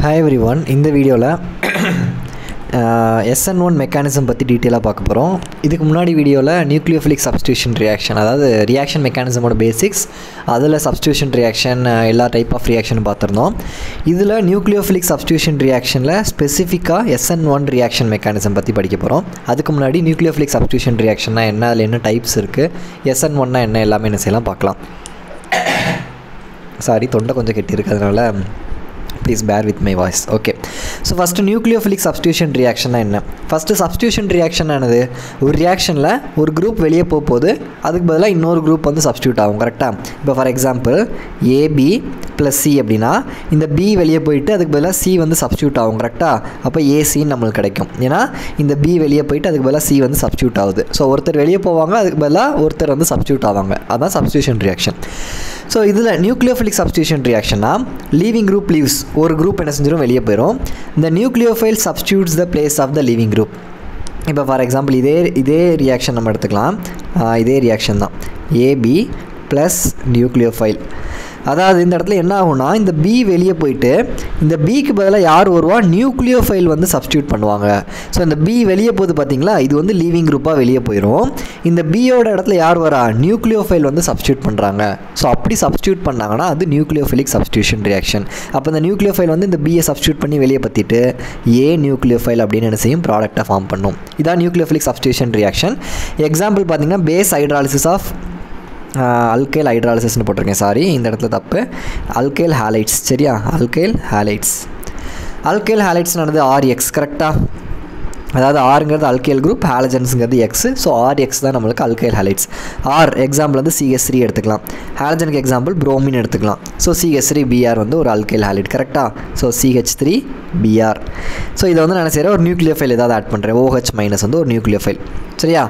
Hi everyone, இந்த வீடியோவில் SN1 mechanism பற்றி டீட்டெயிலாக பார்க்க போகிறோம். இதுக்கு முன்னாடி வீடியோவில் நியூக்ளியோஃபிலிக் சப்ஸ்டியூஷன் ரியாக்ஷன், அதாவது ரியாக்ஷன் மெக்கானிசமோட பேசிக்ஸ், அதில் சப்ஸ்டியூஷன் ரியாக்ஷன் எல்லா டைப் ஆஃப் ரியாக்ஷன் பார்த்துருந்தோம். இதில் நியூக்ளியோஃபிலிக் சப்ஸ்டியூஷன் ரியாக்ஷனில் ஸ்பெசிஃபிக்காக SN1 ரியாக்ஷன் மெக்கானிசம் பற்றி படிக்க போகிறோம். அதுக்கு முன்னாடி நியூக்ளியோஃபிலிக் சப்ஸ்டியூஷன் ரியாக்ஷன்னா என்ன, அதில் என்ன டைப்ஸ் இருக்குது, SN1னா என்ன, எல்லாமே என்ன செய்யலாம் பார்க்கலாம். சாரி, தொண்டை கொஞ்சம் கெட்டி இருக்கிறதுனால please bear with my voice. Okay, so first nucleophilic substitution reaction என்ன? first substitution reaction ஆனது ஒரு ரியாக்ஷனில் ஒரு குரூப் வெளியே போகும்போது அதுக்கு பதிலாக இன்னொரு குரூப் வந்து சப்ஸ்டியூட் ஆகும். கரெக்டாக? இப்போ ஃபார் எக்ஸாம்பிள் AB + C அப்படின்னா இந்த B வெளியே போயிட்டு அதுக்கு பதிலாக C வந்து சப்ஸ்டியூட் ஆகும். கரெக்டாக? அப்போ ACன்னு நம்மளுக்கு கிடைக்கும். ஏன்னா இந்த B வெளியே போயிட்டு அதுக்கு பதிலாக C வந்து சப்ஸ்டியூட் ஆகுது. ஸோ ஒருத்தர் வெளியே போவாங்க, அதுக்கு பதிலாக ஒருத்தர் வந்து சப்ஸ்டியூட் ஆவாங்க. அதுதான் சப்ஸ்டியூஷன் ரியாக்ஷன். ஸோ இதில் நியூக்ளியோஃபிலிக் சப்ஸ்டியூஷன் ரியாக்ஷன்னா லீவிங் குரூப் லீவ்ஸ், ஒரு குரூப் என்ன செஞ்சிடும், வெளியே போயிடும். இந்த nucleophile substitutes the place of the leaving group. இப்போ ஃபார் எக்ஸாம்பிள் இதே ரியாக்ஷன் நம்ம எடுத்துக்கலாம். இதே ரியாக்ஷன் தான், AB + நியூக்ளியோஃபைல். அதாவது இந்த இடத்துல என்ன ஆகும்னா, இந்த B வெளியே போயிட்டு இந்த Bக்கு பதிலாக யார் வருவா, நியூக்ளியோஃபைல் வந்து சப்ஸ்டியூட் பண்ணுவாங்க. ஸோ இந்த B வெளியே போகுது பார்த்தீங்களா, இது வந்து லீவிங் குரூப்பாக வெளியே போயிடும். இந்த Bயோட இடத்துல யார் வரா, நியூக்ளியோஃபைல் வந்து சப்ஸ்டியூட் பண்ணுறாங்க. ஸோ அப்படி சப்ஸ்டியூட் பண்ணாங்கன்னா அது நியூக்ளியோஃபிலிக் சப்ஸ்டியூஷன் ரியாக்ஷன். அப்போ இந்த நியூக்ளியோஃபைல் வந்து இந்த Bயை சப்ஸ்டியூட் பண்ணி வெளியே பற்றிட்டு A நியூக்ளியோஃபைல் அப்படின்னு என்ன செய்யும், ப்ராடக்டாக ஃபார்ம் பண்ணும். இதான் நியூக்ளியோஃபிலிக் சப்ஸ்டியூஷன் ரியாக்ஷன். எக்ஸாம்பிள் பார்த்தீங்கன்னா பேஸ் ஹைட்ராலிசிஸ் ஆஃப் அல்கைல் ஹைட்ராலிசிஸ்னு போட்டிருக்கேன். சாரி, இந்த இடத்துல தப்பு. Alkyl halides. சரியா? Alkyl halides. அல்கைல் ஹாலைட்ஸ்னானது RX. கரெக்டாக? அதாவது ஆறுங்கிறது அல்கைல் குரூப், ஹாலஜன்ஸுங்கிறது எக்ஸ். ஸோ RX தான் நம்மளுக்கு அல்கைல் ஹாலைட்ஸ். எக்ஸாம்பிள் வந்து CH3 எடுத்துக்கலாம். ஹாலஜனுக்கு எக்ஸாம்பிள் புரோமின் எடுத்துக்கலாம். ஸோ CH3Br வந்து ஒரு அல்கைல் ஹாலைட். கரெக்டாக? So CH3Br. ஸோ இதை வந்து நான் செய்கிறேன், ஒரு நியூக்ளியோஃபைல் ஏதாவது ஆட் பண்ணுறேன். OH- வந்து ஒரு நியூக்ளியோஃபைல். சரியா?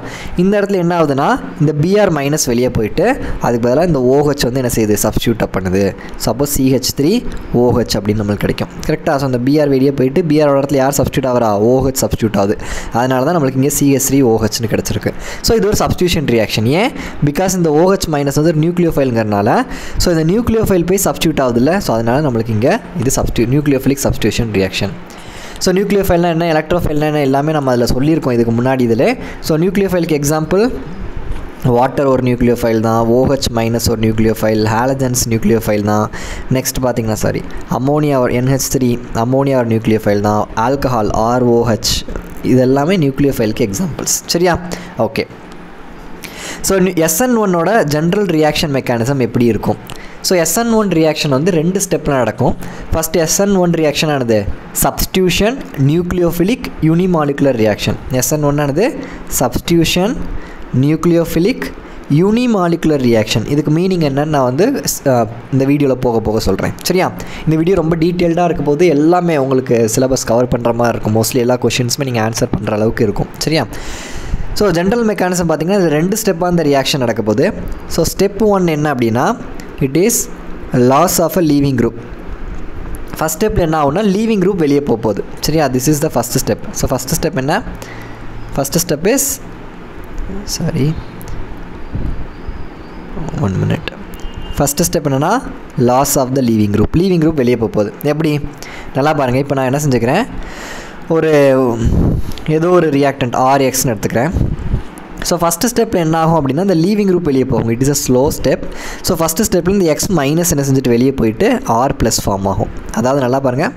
இந்த இடத்துல என்ன ஆகுதுன்னா, இந்த Br- வெளியே போயிட்டு அதுக்கு பதிலாக இந்த OH வந்து என்ன செய்யுது, சப்ஸ்டியூட் பண்ணுது. சப்போஸ் CH3OH அப்படின்னு நம்மளுக்கு கிடைக்கும். கரெக்டாக? ஸோ அந்த Br வெளியே போயிட்டு Br இடத்துல யார் சப்ஸ்டியூட் ஆகிறா, OH சப்ஸ்டியூட் ஆகுது. அதனால தான் நம்மளுக்கு இங்கே CH3OHன்னு கிடச்சிருக்கு. ஸோ இது ஒரு சப்ஸ்டியூஷன் ரியாக்ஷன். ஏன்? பிகாஸ் இந்த OH- வந்து ஒரு நியூக்ளியோஃபைலுங்கிறனால. ஸோ இந்த நியூக்ளியோஃபைல் போய் சப்ஸ்டியூட் ஆகுது இல்லை, ஸோ அதனால் நம்மளுக்கு இங்கே இது நியூக்ளியோஃபிலிக் சப்ஸ்டியூஷன் ரியாக்ஷன். ஸோ நியூக்ளியோஃபைல்னா என்ன, எலக்ட்ரோஃபைல்னா என்ன, எல்லாமே நம்ம அதில் சொல்லியிருக்கோம் இதுக்கு முன்னாடி இதில். ஸோ நியூக்ளியோஃபைலுக்கு எக்ஸாம்பிள் வாட்டர் ஒரு நியூக்ளியோஃபைல் தான், OH- ஒரு நியூக்ளியோஃபைல், ஹாலஜன்ஸ் நியூக்ளியோஃபைல் தான். நெக்ஸ்ட் பார்த்தீங்கன்னா அம்மோனியா ஒரு NH3, அம்மோனியா ஒரு நியூக்ளியோஃபைல் தான். ஆல்கஹால் ROH, இது எல்லாமே நியூக்ளியோஃபைலுக்கு எக்ஸாம்பிள்ஸ். சரியா? ஓகே. ஸோ SN1ஓட ஜென்ரல் ரியாக்ஷன் மெக்கானிசம் எப்படி இருக்கும்? ஸோ SN1 ரியாக்ஷன் வந்து 2 ஸ்டெப்பில் நடக்கும். ஃபஸ்ட்டு SN1 ரியாக்ஷன் ஆனது substitution nucleophilic unimolecular reaction. SN1 ஆனது சப்ஸ்டியூஷன் நியூக்ளியோஃபிலிக் யூனிமாலிகுலர் ரியாக்ஷன். இதுக்கு மீனிங் என்னன்னு நான் வந்து இந்த வீடியோவில் போக சொல்கிறேன். சரியா? இந்த வீடியோ ரொம்ப டீட்டெயில்டாக இருக்க போது எல்லாமே உங்களுக்கு சிலபஸ் கவர் பண்ணுற மாதிரி இருக்கும். மோஸ்ட்லி எல்லா கொஷின்ஸுமே நீங்கள் ஆன்சர் பண்ணுற அளவுக்கு இருக்கும். சரியா? ஸோ ஜென்ரல் மெக்கானிசம் பார்த்திங்கன்னா இது 2 ஸ்டெப்பாக இந்த ரியாக்ஷன் நடக்க போகுது. ஸோ ஸ்டெப் 1 என்ன அப்படின்னா, it is loss of a leaving group. First ஸ்டெப்பில் என்ன ஆகும்னா, லீவிங் குரூப் வெளியே போகுது. சரியா? This is the first step. So first step என்ன? First step is one minute. First step என்னென்னா loss of the leaving group. Leaving group வெளியே போகுது. எப்படி? நல்லா பாருங்கள். இப்போ நான் என்ன செஞ்சுக்கிறேன், ஏதோ ஒரு ரியாக்டன்ட் RXன்னு எடுத்துக்கிறேன். ஸோ ஃபஸ்ட்டு ஸ்டெப்பில் என்ன ஆகும் அப்படின்னா, இந்த லீவிங் குரூப் வெளியே போகும். It is a slow step. So first ஸ்டெப்பில் இந்த X- என்ன செஞ்சுட்டு வெளியே போயிட்டு R+ ஃபார்ம் ஆகும். அதாவது நல்லா பாருங்கள்,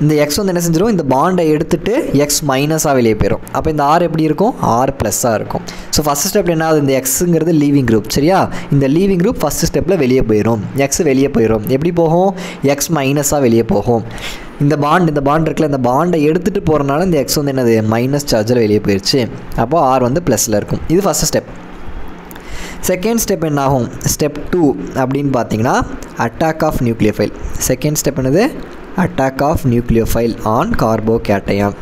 இந்த X வந்து என்ன செஞ்சிடும், இந்த பாண்டை எடுத்துகிட்டு X- வெளியே போயிடும். அப்போ இந்த R எப்படி இருக்கும், R+ இருக்கும். ஸோ ஃபஸ்ட் ஸ்டெப்பில் என்ன ஆகுது, இந்த Xங்கிறது லீவிங் குரூப். சரியா? இந்த லீவிங் குரூப் ஃபஸ்ட்டு ஸ்டெப்பில் வெளியே போயிடும். X வெளியே போயிடும். எப்படி போகும், X- வெளியே போகும். இந்த பாண்ட் இருக்குல்ல, இந்த பாண்டை எடுத்துகிட்டு போகிறனால இந்த X வந்து என்னது, மைனஸ் சார்ஜில் வெளியே போயிடுச்சு. அப்போ R வந்து ப்ளஸில் இருக்கும். இது ஃபஸ்ட் ஸ்டெப். செகண்ட் ஸ்டெப் என்ன ஆகும், ஸ்டெப் 2 அப்படின்னு பார்த்தீங்கன்னா attack of nucleophile. Second step என்னது, attack of nucleophile on carbocation.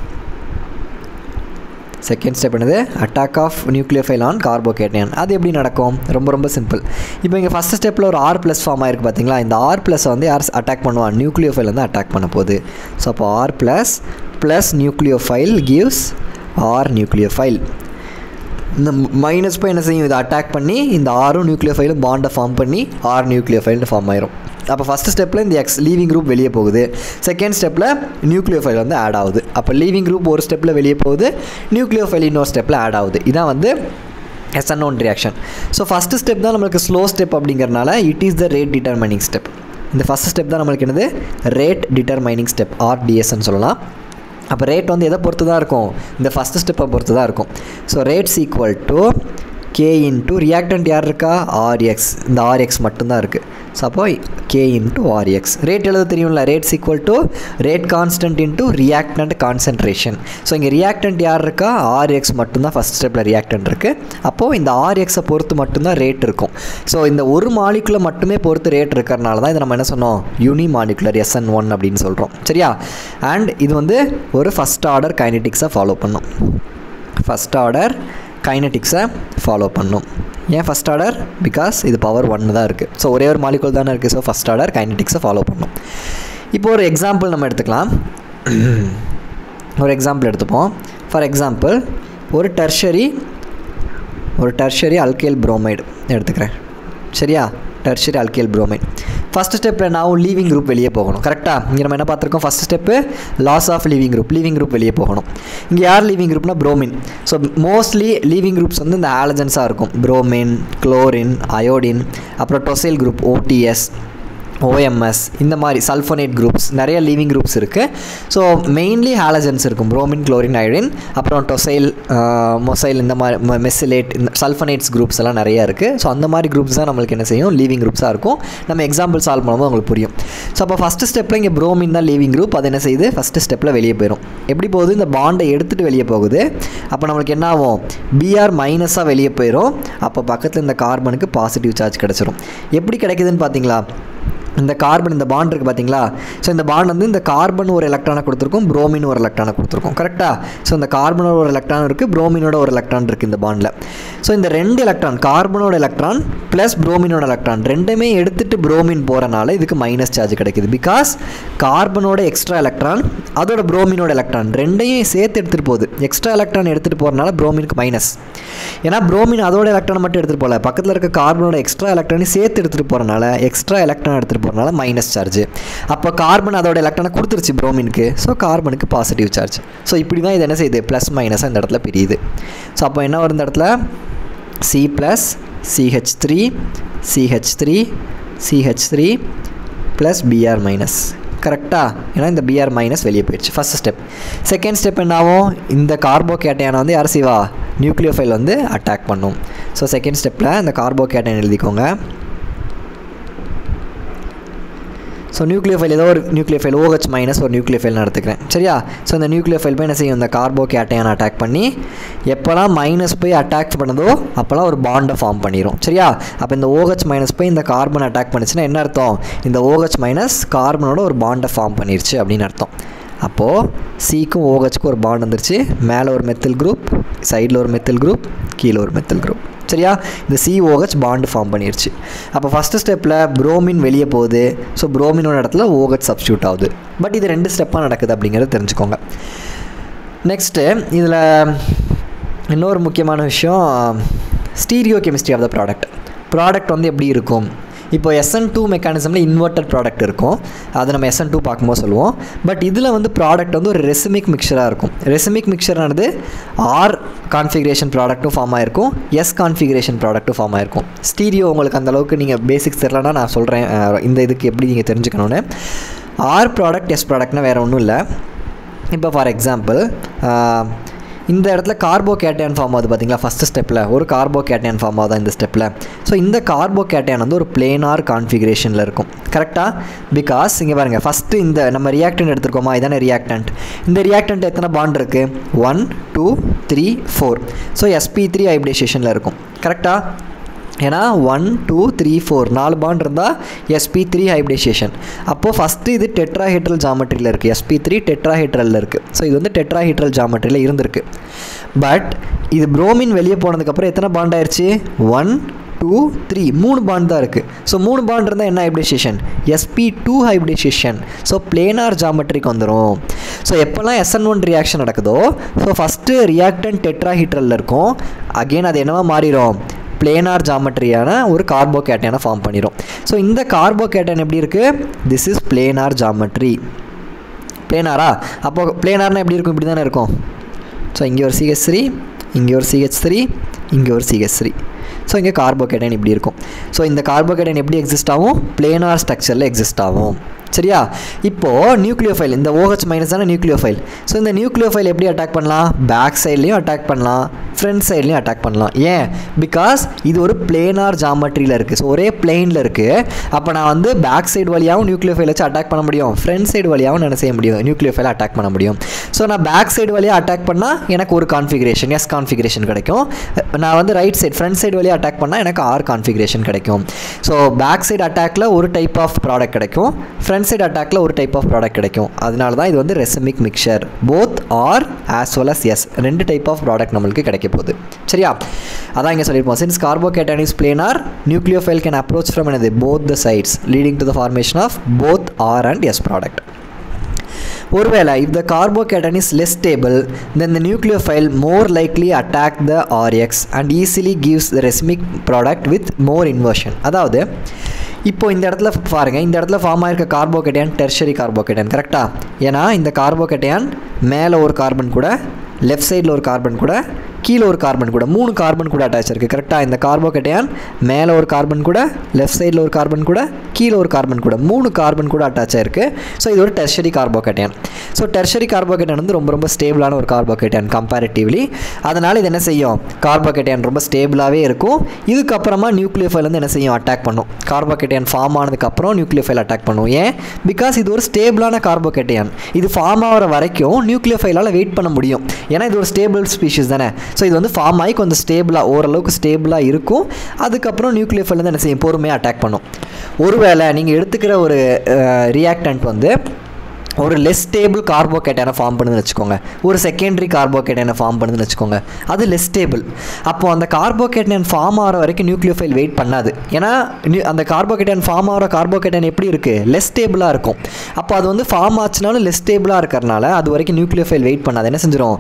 Second step என்னது, attack of nucleophile on carbocation. அது எப்படி நடக்கும், ரொம்ப சிம்பிள். இப்போ இங்கே ஃபஸ்ட் ஸ்டெப்பில் ஒரு R+ ஃபார்ம் ஆகிருக்கு பார்த்தீங்களா, இந்த R+ வந்து யார் அட்டாக் பண்ணுவான், நியூக்ளியோஃபைல் வந்து அட்டாக் பண்ண போகுது. ஸோ அப்போ R+ nucleophile gives R nucleophile. இந்த மைனஸ் போய் என்ன செய்யும், இதை அட்டாக் பண்ணி இந்த ஆரும் நியூக்ளியோஃபைலும் பாண்டை ஃபார்ம் பண்ணி R நியூக்ளியோஃபைல்னு ஃபார்ம் ஆயிரும். அப்போ ஃபஸ்ட்டு ஸ்டெப்பில் இந்த எக்ஸ் லீவிங் குரூப் வெளியே போகுது, செகண்ட் ஸ்டெப்பில் நியூக்ளியோஃபைல் வந்து ஆட் ஆகுது. அப்போ லீவிங் குரூப் ஒரு ஸ்டெப்பில் வெளியே போகுது, நியூக்ளியோஃபைல் இன்னொரு ஸ்டெப்பில் ஆட் ஆகுது. இதான் வந்து SN1 reaction. So first step தான் நம்மளுக்கு ஸ்லோ ஸ்டெப் அப்படிங்கிறனால it is the rate determining step. இந்த ஃபஸ்ட்டு ஸ்டெப் தான் நம்மளுக்கு என்னது ரேட் டிட்டர்மைனிங் ஸ்டெப், RDSன்னு சொல்லலாம். அப்போ ரேட் வந்து எதை பொறுத்து தான் இருக்கும், இந்த ஃபஸ்ட்டு ஸ்டெப்பை பொறுத்து தான் இருக்கும். So rates equal to K into reactant யார் இருக்கா, RX. இந்த RX மட்டும்தான் இருக்குது. ஸோ அப்போ K இன்ட்டு RX. ரேட் எழுத தெரியும்ல, rates equal to rate constant into reactant concentration. So இங்கே ரியாக்டன்ட் யார் இருக்கா, RX மட்டும்தான் ஃபஸ்ட் ஸ்டெப்பில் ரியாக்டன்ட் இருக்குது. அப்போது இந்த RXை பொறுத்து மட்டும்தான் ரேட் இருக்கும். ஸோ இந்த ஒரு மாலிகுலை மட்டுமே பொறுத்து ரேட் இருக்கிறனால தான் இதை நம்ம என்ன சொன்னோம், யூனி மாலிகுலர் SN1 அப்படின்னு சொல்கிறோம். சரியா? அண்ட் இது வந்து ஒரு ஃபஸ்ட் ஆர்டர் கைனடிக்ஸை ஃபாலோ பண்ணும். ஃபஸ்ட் ஆர்டர் கைனடிக்ஸை ஃபாலோ பண்ணும். ஏன் ஃபஸ்ட் ஆர்டர், பிகாஸ் இது பவர் 1 தான் இருக்குது. ஸோ ஒரே ஒரு மாலிகுல் தானே இருக்குது. ஸோ ஃபஸ்ட் ஆர்டர் கைனடிக்ஸை ஃபாலோ பண்ணும். இப்போ ஒரு எக்ஸாம்பிள் நம்ம எடுத்துக்கலாம். ஒரு எக்ஸாம்பிள் எடுத்துப்போம். ஃபார் எக்ஸாம்பிள் ஒரு டெர்ஷரி அல்கைல் புரோமைடு எடுத்துக்கிறேன். சரியா? டெர்ஷரி அல்கைல் புரோமைடு ஃபஸ்ட் ஸ்டெப்பில் நான் லீவிங் குரூப் வெளியே போகணும். கரெக்டாக? இங்கே நம்ம என்ன பார்த்துருக்கோம், first step loss of leaving group வெளியே போகணும். இங்கே யார் லீவிங் குரூப்னா bromine. So mostly leaving groups வந்து இந்த ஹாலஜன்ஸாக இருக்கும். புரோமின், குளோரின், அயோடின், அப்புறம் டொசைல் குரூப், OTS, OMS, இந்த மாதிரி சல்ஃபோனேட் குரூப்ஸ் நிறைய லீவிங் குரூப்ஸ் இருக்குது. ஸோ மெயின்லி ஹாலஜன்ஸ் இருக்கும், புரோமின், குளோரின், அயோடின், அப்புறம் டொசைல், மொசைல், இந்த மாதிரி மெசிலேட், இந்த சல்ஃபனேட்ஸ் குரூப்ஸ் எல்லாம் நிறையா இருக்குது. ஸோ அந்த மாதிரி குரூப்ஸ் தான் நம்மளுக்கு என்ன செய்யும், லீவிங் குரூப்ஸாக இருக்கும். நம்ம எக்ஸாம்பிள் சால்வ் பண்ணும்போது உங்களுக்கு புரியும். ஸோ அப்போ ஃபஸ்ட்டு ஸ்டெப்பில் இங்கே புரோமின் தான் லீவிங் குரூப். அது என்ன செய்யுது, ஃபஸ்ட்டு ஸ்டெப்பில் வெளியே போயிடும். எப்படி போகுது, இந்த பாண்டை எடுத்துகிட்டு வெளியே போகுது. அப்போ நம்மளுக்கு என்ன ஆகும், Br மைனஸாக வெளியே போயிடும். அப்போ பக்கத்தில் இந்த கார்பனுக்கு பாசிட்டிவ் சார்ஜ் கிடச்சிரும். எப்படி கிடைக்குதுன்னு பார்த்தீங்களா, இந்த கார்பன், இந்த பாண்ட் இருக்குது பார்த்தீங்களா. ஸோ இந்த பாண்ட் வந்து இந்த கார்பன் ஒரு எலக்ட்ரானை கொடுத்துருக்கும், புரோமின் ஒரு எலக்ட்ரானை கொடுத்துருக்கும். கரெக்டாக? ஸோ இந்த கார்பனோட ஒரு எலக்ட்ரான் இருக்குது, புரோமினோட ஒரு எலக்ட்ரான் இருக்குது இந்த பாண்டில். ஸோ இந்த ரெண்டு எலக்ட்ரான், கார்பனோட எலக்ட்ரான் ப்ளஸ் புரோமினோட எலக்ட்ரான் ரெண்டுமே எடுத்துகிட்டு புரோமின் போகிறனால இதுக்கு மைனஸ் சார்ஜ் கிடைக்குது. பிகாஸ் கார்பனோட எக்ஸ்ட்ரா எலக்ட்ரான் அதோட புரோமினோட எலக்ட்ரான் ரெண்டையும் சேர்த்து எடுத்துகிட்டு போகுது. எக்ஸ்ட்ரா எலக்ட்ரான் எடுத்துகிட்டு போகிறனால புரோமினுக்கு மைனஸ். ஏன்னா புரோமின் அதோட எலக்ட்ரான் மட்டும் எடுத்துகிட்டு போகல, பக்கத்தில் இருக்க கார்பனோட எக்ஸ்ட்ரா எலக்ட்ரானையும் சேர்த்து எடுத்துகிட்டு போகிறனால எக்ஸ்ட்ரா எலக்ட்ரான் எடுத்துகிட்டு போகிறனால மைனஸ் சார்ஜ். அப்போ கார்பன் அதோட எலக்ட்ரானை கொடுத்துருச்சு புரோமினுக்கு. ஸோ கார்பனுக்கு பாசிட்டிவ் சார்ஜ். ஸோ இப்படி தான் இது என்ன செய்யுது, ப்ளஸ் மைனஸாக இந்த இடத்துல பிரியுது. ஸோ அப்போ என்ன வரும் இந்த இடத்துல, C plus CH3 CH3 CH3 plus Br minus. கரெக்டாக? ஏன்னா இந்த Br மைனஸ் வெளியே போயிடுச்சு ஃபஸ்ட் ஸ்டெப். செகண்ட் ஸ்டெப் என்ன ஆகும், இந்த கார்போகேட்டையானை வந்து யார் செய்வா, நியூக்ளியோஃபைல் வந்து அட்டாக் பண்ணும். ஸோ செகண்ட் ஸ்டெப்பில் இந்த கார்போகேட்டைன் எழுதிக்கோங்க. ஸோ நியூக்ளியோஃபைல் ஏதோ ஒரு நியூக்ளியோஃபைல் OH மைனஸ் ஒரு நியூக்ளியோஃபைல் நான் எடுத்துக்கிறேன். சரியா? ஸோ இந்த நியூக்ளியோஃபைல் போய் என்ன செய்யும், இந்த கார்போகேட்டையானை அட்டாக் பண்ணி எப்போல்லாம் மைனஸ் போய் அட்டாக் பண்ணுதோ அப்போல்லாம் ஒரு பாண்டை ஃபார்ம் பண்ணிடும். சரியா? அப்போ இந்த OH மைனஸ் போய் இந்த கார்பன் அட்டாக் பண்ணிச்சுன்னா என்ன அர்த்தம், இந்த OH மைனஸ் கார்பனோட ஒரு பாண்டை ஃபார்ம் பண்ணிருச்சு அப்படின்னு அர்த்தம். அப்போது Cக்கும் OHக்கும் ஒரு பாண்ட் வந்துருச்சு. மேலே ஒரு மெத்தில் குரூப், சைடில் ஒரு மெத்தில் குரூப், கீழே ஒரு மெத்தில் குரூப். சரியா? இந்த COH பாண்டு ஃபார்ம் பண்ணிருச்சு. அப்போ ஃபஸ்ட்டு ஸ்டெப்பில் புரோமின் வெளியே போகுது. ஸோ புரோமினோட இடத்துல OH சப்ஸ்டியூட் ஆகுது. பட் இது 2 ஸ்டெப்பாக நடக்குது அப்படிங்கிறத தெரிஞ்சுக்கோங்க. நெக்ஸ்ட்டு இதில் இன்னொரு முக்கியமான விஷயம், stereo chemistry of the product வந்து எப்படி இருக்கும். இப்போ SN2 மெக்கானிசமில் இன்வெர்ட்டட் ப்ராடக்ட் இருக்கும், அதை நம்ம SN2 பார்க்கும்போது சொல்லுவோம். பட் இதில் வந்து ப்ராடக்ட் வந்து ஒரு ரெசிமிக் மிக்சராக இருக்கும். ரெசிமிக் மிக்சரானது R கான்ஃபிகரேஷன் ப்ராடக்ட்டும் ஃபார்ம் ஆகிருக்கும், S கான்ஃபிகரேஷன் ப்ராடக்ட்டும் ஃபார்ம் ஆகிருக்கும். ஸ்டீரியோ உங்களுக்கு அந்தளவுக்கு நீங்கள் பேசிக்ஸ் தெரியலன்னா நான் சொல்கிறேன் இந்த இதுக்கு எப்படி நீங்கள் தெரிஞ்சுக்கணுன்னு. R ப்ராடக்ட் S ப்ராடக்ட்னா வேறு ஒன்றும் இல்லை. இப்போ ஃபார் எக்ஸாம்பிள் இந்த இடத்துல கார்போகேட்டையான் ஃபார்ம் ஆகுது பார்த்தீங்களா, ஃபஸ்ட்டு ஸ்டெப்பில் ஒரு கார்போகேட்டையான் ஃபார்ம் ஆகுது இந்த ஸ்டெப்பில். ஸோ இந்த கார்போகேட்டையான் வந்து ஒரு பிளேனார் கான்ஃபிகரேஷனில் இருக்கும். கரெக்டாக? பிகாஸ் இங்கே பாருங்கள், ஃபஸ்ட்டு இந்த நம்ம ரியாக்டன்ட் எடுத்துருக்கோமா, இதான ரியாக்டன்ட். இந்த ரியாக்டன்ட் எத்தனை பாண்ட் இருக்குது, 1 2 3 4. ஸோ sp3 ஹைப்ரிடைசேஷனில் இருக்கும். கரெக்டாக? ஏன்னா 1 2 3 4 4 பாண்ட் இருந்தால் sp3 ஹைப்ரிடைசேஷன். அப்போது ஃபஸ்ட்டு இது டெட்ராஹெட்ரல் ஜாமெட்ரியில் இருக்குது, sp3 டெட்ராஹெட்ரலில் இருக்குது. ஸோ இது வந்து டெட்ராஹெட்ரல் ஜாமெட்ரியில் இருந்திருக்கு. பட் இது புரோமின் வெளியே போனதுக்கப்புறம் எத்தனை பாண்ட் ஆயிடுச்சு, 1 2 3 3 பாண்ட் தான் இருக்குது. ஸோ 3 பாண்ட் இருந்தால் என்ன hybridisation, sp2 hybridisation. So planar ஜாமெட்ரிக்கு வந்துடும். ஸோ எப்போல்லாம் SN1 ரியாக்ஷன் நடக்குதோ ஸோ ஃபஸ்ட்டு ரியாக்டன்ட் டெட்ராஹெட்ரலில் இருக்கும். அகெயின் அது என்னவா மாறிடும், பிளேனார் ஜாமெட்ரியான ஒரு கார்போகேட்டைனை ஃபார்ம் பண்ணிடும். ஸோ இந்த கார்போகேட்டைன் எப்படி இருக்குது? This is planar geometry. பிளேனாரா? அப்போது பிளேனார்னால் எப்படி இருக்கும்? இப்படி தானே இருக்கும். ஸோ இங்கே ஒரு CH3, இங்கே ஒரு CH3, இங்கே ஒரு CH3. ஸோ இங்கே கார்போகேட்டைன் இப்படி இருக்கும். ஸோ இந்த கார்போகேட்டைன் எப்படி எக்ஸிஸ்ட் ஆகும்? பிளேனார் ஸ்ட்ரக்சரில் எக்ஸிஸ்ட் ஆகும். சரியா? இப்போது நியூக்ளியோஃபைல், இந்த OH மைனஸ் தானே நியூக்ளியோஃபைல். ஸோ இந்த நியூக்ளியோஃபைல் எப்படி அட்டாக் பண்ணலாம்? பேக் சைட்லேயும் அட்டாக் பண்ணலாம், ஃப்ரண்ட் சைட்லேயும் அட்டாக் பண்ணலாம். ஏன்? பிகாஸ் இது ஒரு பிளேனார் ஜாமெட்ரியில் இருக்குது. ஸோ ஒரே பிளேனில் இருக்குது. அப்போ நான் வந்து பேக் சைடு வழியாகவும் நியூக்ளியோஃபைல் வச்சு அட்டாக் பண்ண முடியும், ஃப்ரண்ட் சைடு வழியாகவும் என்ன செய்ய முடியும்? நியூக்ளியோஃபைல் அட்டாக் பண்ண முடியும். ஸோ நான் பேக் சைடு வழியாக அட்டாக் பண்ணால் எனக்கு ஒரு கான்ஃபிகரேஷன், எஸ் கான்ஃபிகரேஷன் கிடைக்கும். நான் வந்து ரைட் சைடு ஃப்ரண்ட் சைடு வழியாக அட்டாக் பண்ணால் எனக்கு ஆர் கான்ஃபிகரேஷன் கிடைக்கும். ஸோ பேக் சைடு அட்டாக்ல ஒரு டைப் ஆஃப் ப்ராடக்ட் கிடைக்கும், ஃப்ரண்ட் சைடு அட்டாக்ல ஒரு டைப் ஆஃப் ப்ராடக்ட் கிடைக்கும். அதனால தான் இது வந்து racemic mixture. Both R as well as S, ரெண்டு டைப் ஆஃப் ப்ராடக்ட் நம்மளுக்கு கிடைக்க போகுது. சரியா? அதான் இங்கே சொல்லியிருப்போம். Since carbocation is planar, nucleophile can approach from எனது both the sides leading to the formation of both R and S product. ஒருவேளை if the carbocation is less stable, then the nucleophile more likely attack the RX and easily gives the racemic product with more inversion. அதாவது இப்போ இந்த இடத்துல பாருங்கள், இந்த இடத்துல form ஆயிருக்க கார்போகேட்டைன் tertiary கார்போகேட்டைன். கரெக்டாக? ஏன்னா இந்த கார்போகேட்டைன் மேலே ஒரு கார்பன் கூட, லெஃப்ட் சைடில் ஒரு கார்பன் கூட, கீழே ஒரு கார்பன் கூட, 3 கார்பன் கூட அட்டாச் இருக்குது. கரெக்டாக? இந்த கார்போகேட்டைன் மேலே ஒரு கார்பன் கூட, லெஃப்ட் சைடில் ஒரு கார்பன் கூட, கீழே ஒரு கார்பன் கூட, 3 கார்பன் கூட அட்டாச் ஆயிருக்கு. ஸோ இது ஒரு டெர்ஷரி கார்போகேட்டைன். ஸோ டெர்ஷரி கார்போகேட்டைன் வந்து ரொம்ப ரொம்ப ஸ்டேபிளான ஒரு கார்போகேட்டைன் கம்பேரிட்டிவ்லி. அதனால் இது என்ன செய்யும்? கார்போகேட்டைன் ரொம்ப ஸ்டேபிளாகவே இருக்கும். இதுக்கப்புறமா நியூக்ளியோஃபைல் வந்து என்ன செய்யும்? அட்டாக் பண்ணும். கார்போகேட்டைன் ஃபார்ம் ஆனதுக்கப்புறம் நியூக்ளியோஃபைல் அட்டாக் பண்ணும். ஏன்? பிகாஸ் இது ஒரு ஸ்டேபிளான கார்போகேட்டைன். இது ஃபார்ம் ஆகிற வரைக்கும் நியூக்ளியோஃபைலால் வெயிட் பண்ண முடியும். ஏன்னா இது ஒரு ஸ்டேபிள் ஸ்பீஷிஸ் தானே. ஸோ இது வந்து ஃபார்ம் ஆகி கொஞ்சம் ஸ்டேபிளாக, ஓரளவுக்கு ஸ்டேபிளாக இருக்கும். அதுக்கப்புறம் நியூக்ளியோஃபைல் வந்து என்ன செய்யும்? பொறுமையாக அட்டாக் பண்ணும். ஒருவேளை நீங்கள் எடுத்துக்கிற ஒரு ரியாக்டன்ட் வந்து ஒரு லெஸ் ஸ்டேபிள் கார்போகேட்டைனை ஃபார்ம் பண்ணுதுன்னு வச்சுக்கோங்க, ஒரு செகண்டரி கார்போகேட்டைனை ஃபார்ம் பண்ணுதுன்னு வச்சுக்கோங்க, அது லெஸ் ஸ்டேபிள். அப்போது அந்த கார்போகேட்டைன் ஃபார்ம் ஆகிற வரைக்கும் நியூக்ளியோஃபைல் வெயிட் பண்ணாது. ஏன்னா அந்த கார்போகேட்டைன் ஃபார்ம் ஆகிற கார்போகேட்டைன் எப்படி இருக்குது? லெஸ் ஸ்டேபிளாக இருக்கும். அப்போ அது வந்து ஃபார்ம் ஆச்சுனாலும் லெஸ் ஸ்டேபிளாக இருக்கிறனால அது வரைக்கும் நியூக்ளியோஃபைல் வெயிட் பண்ணாது. என்ன செஞ்சிடும்?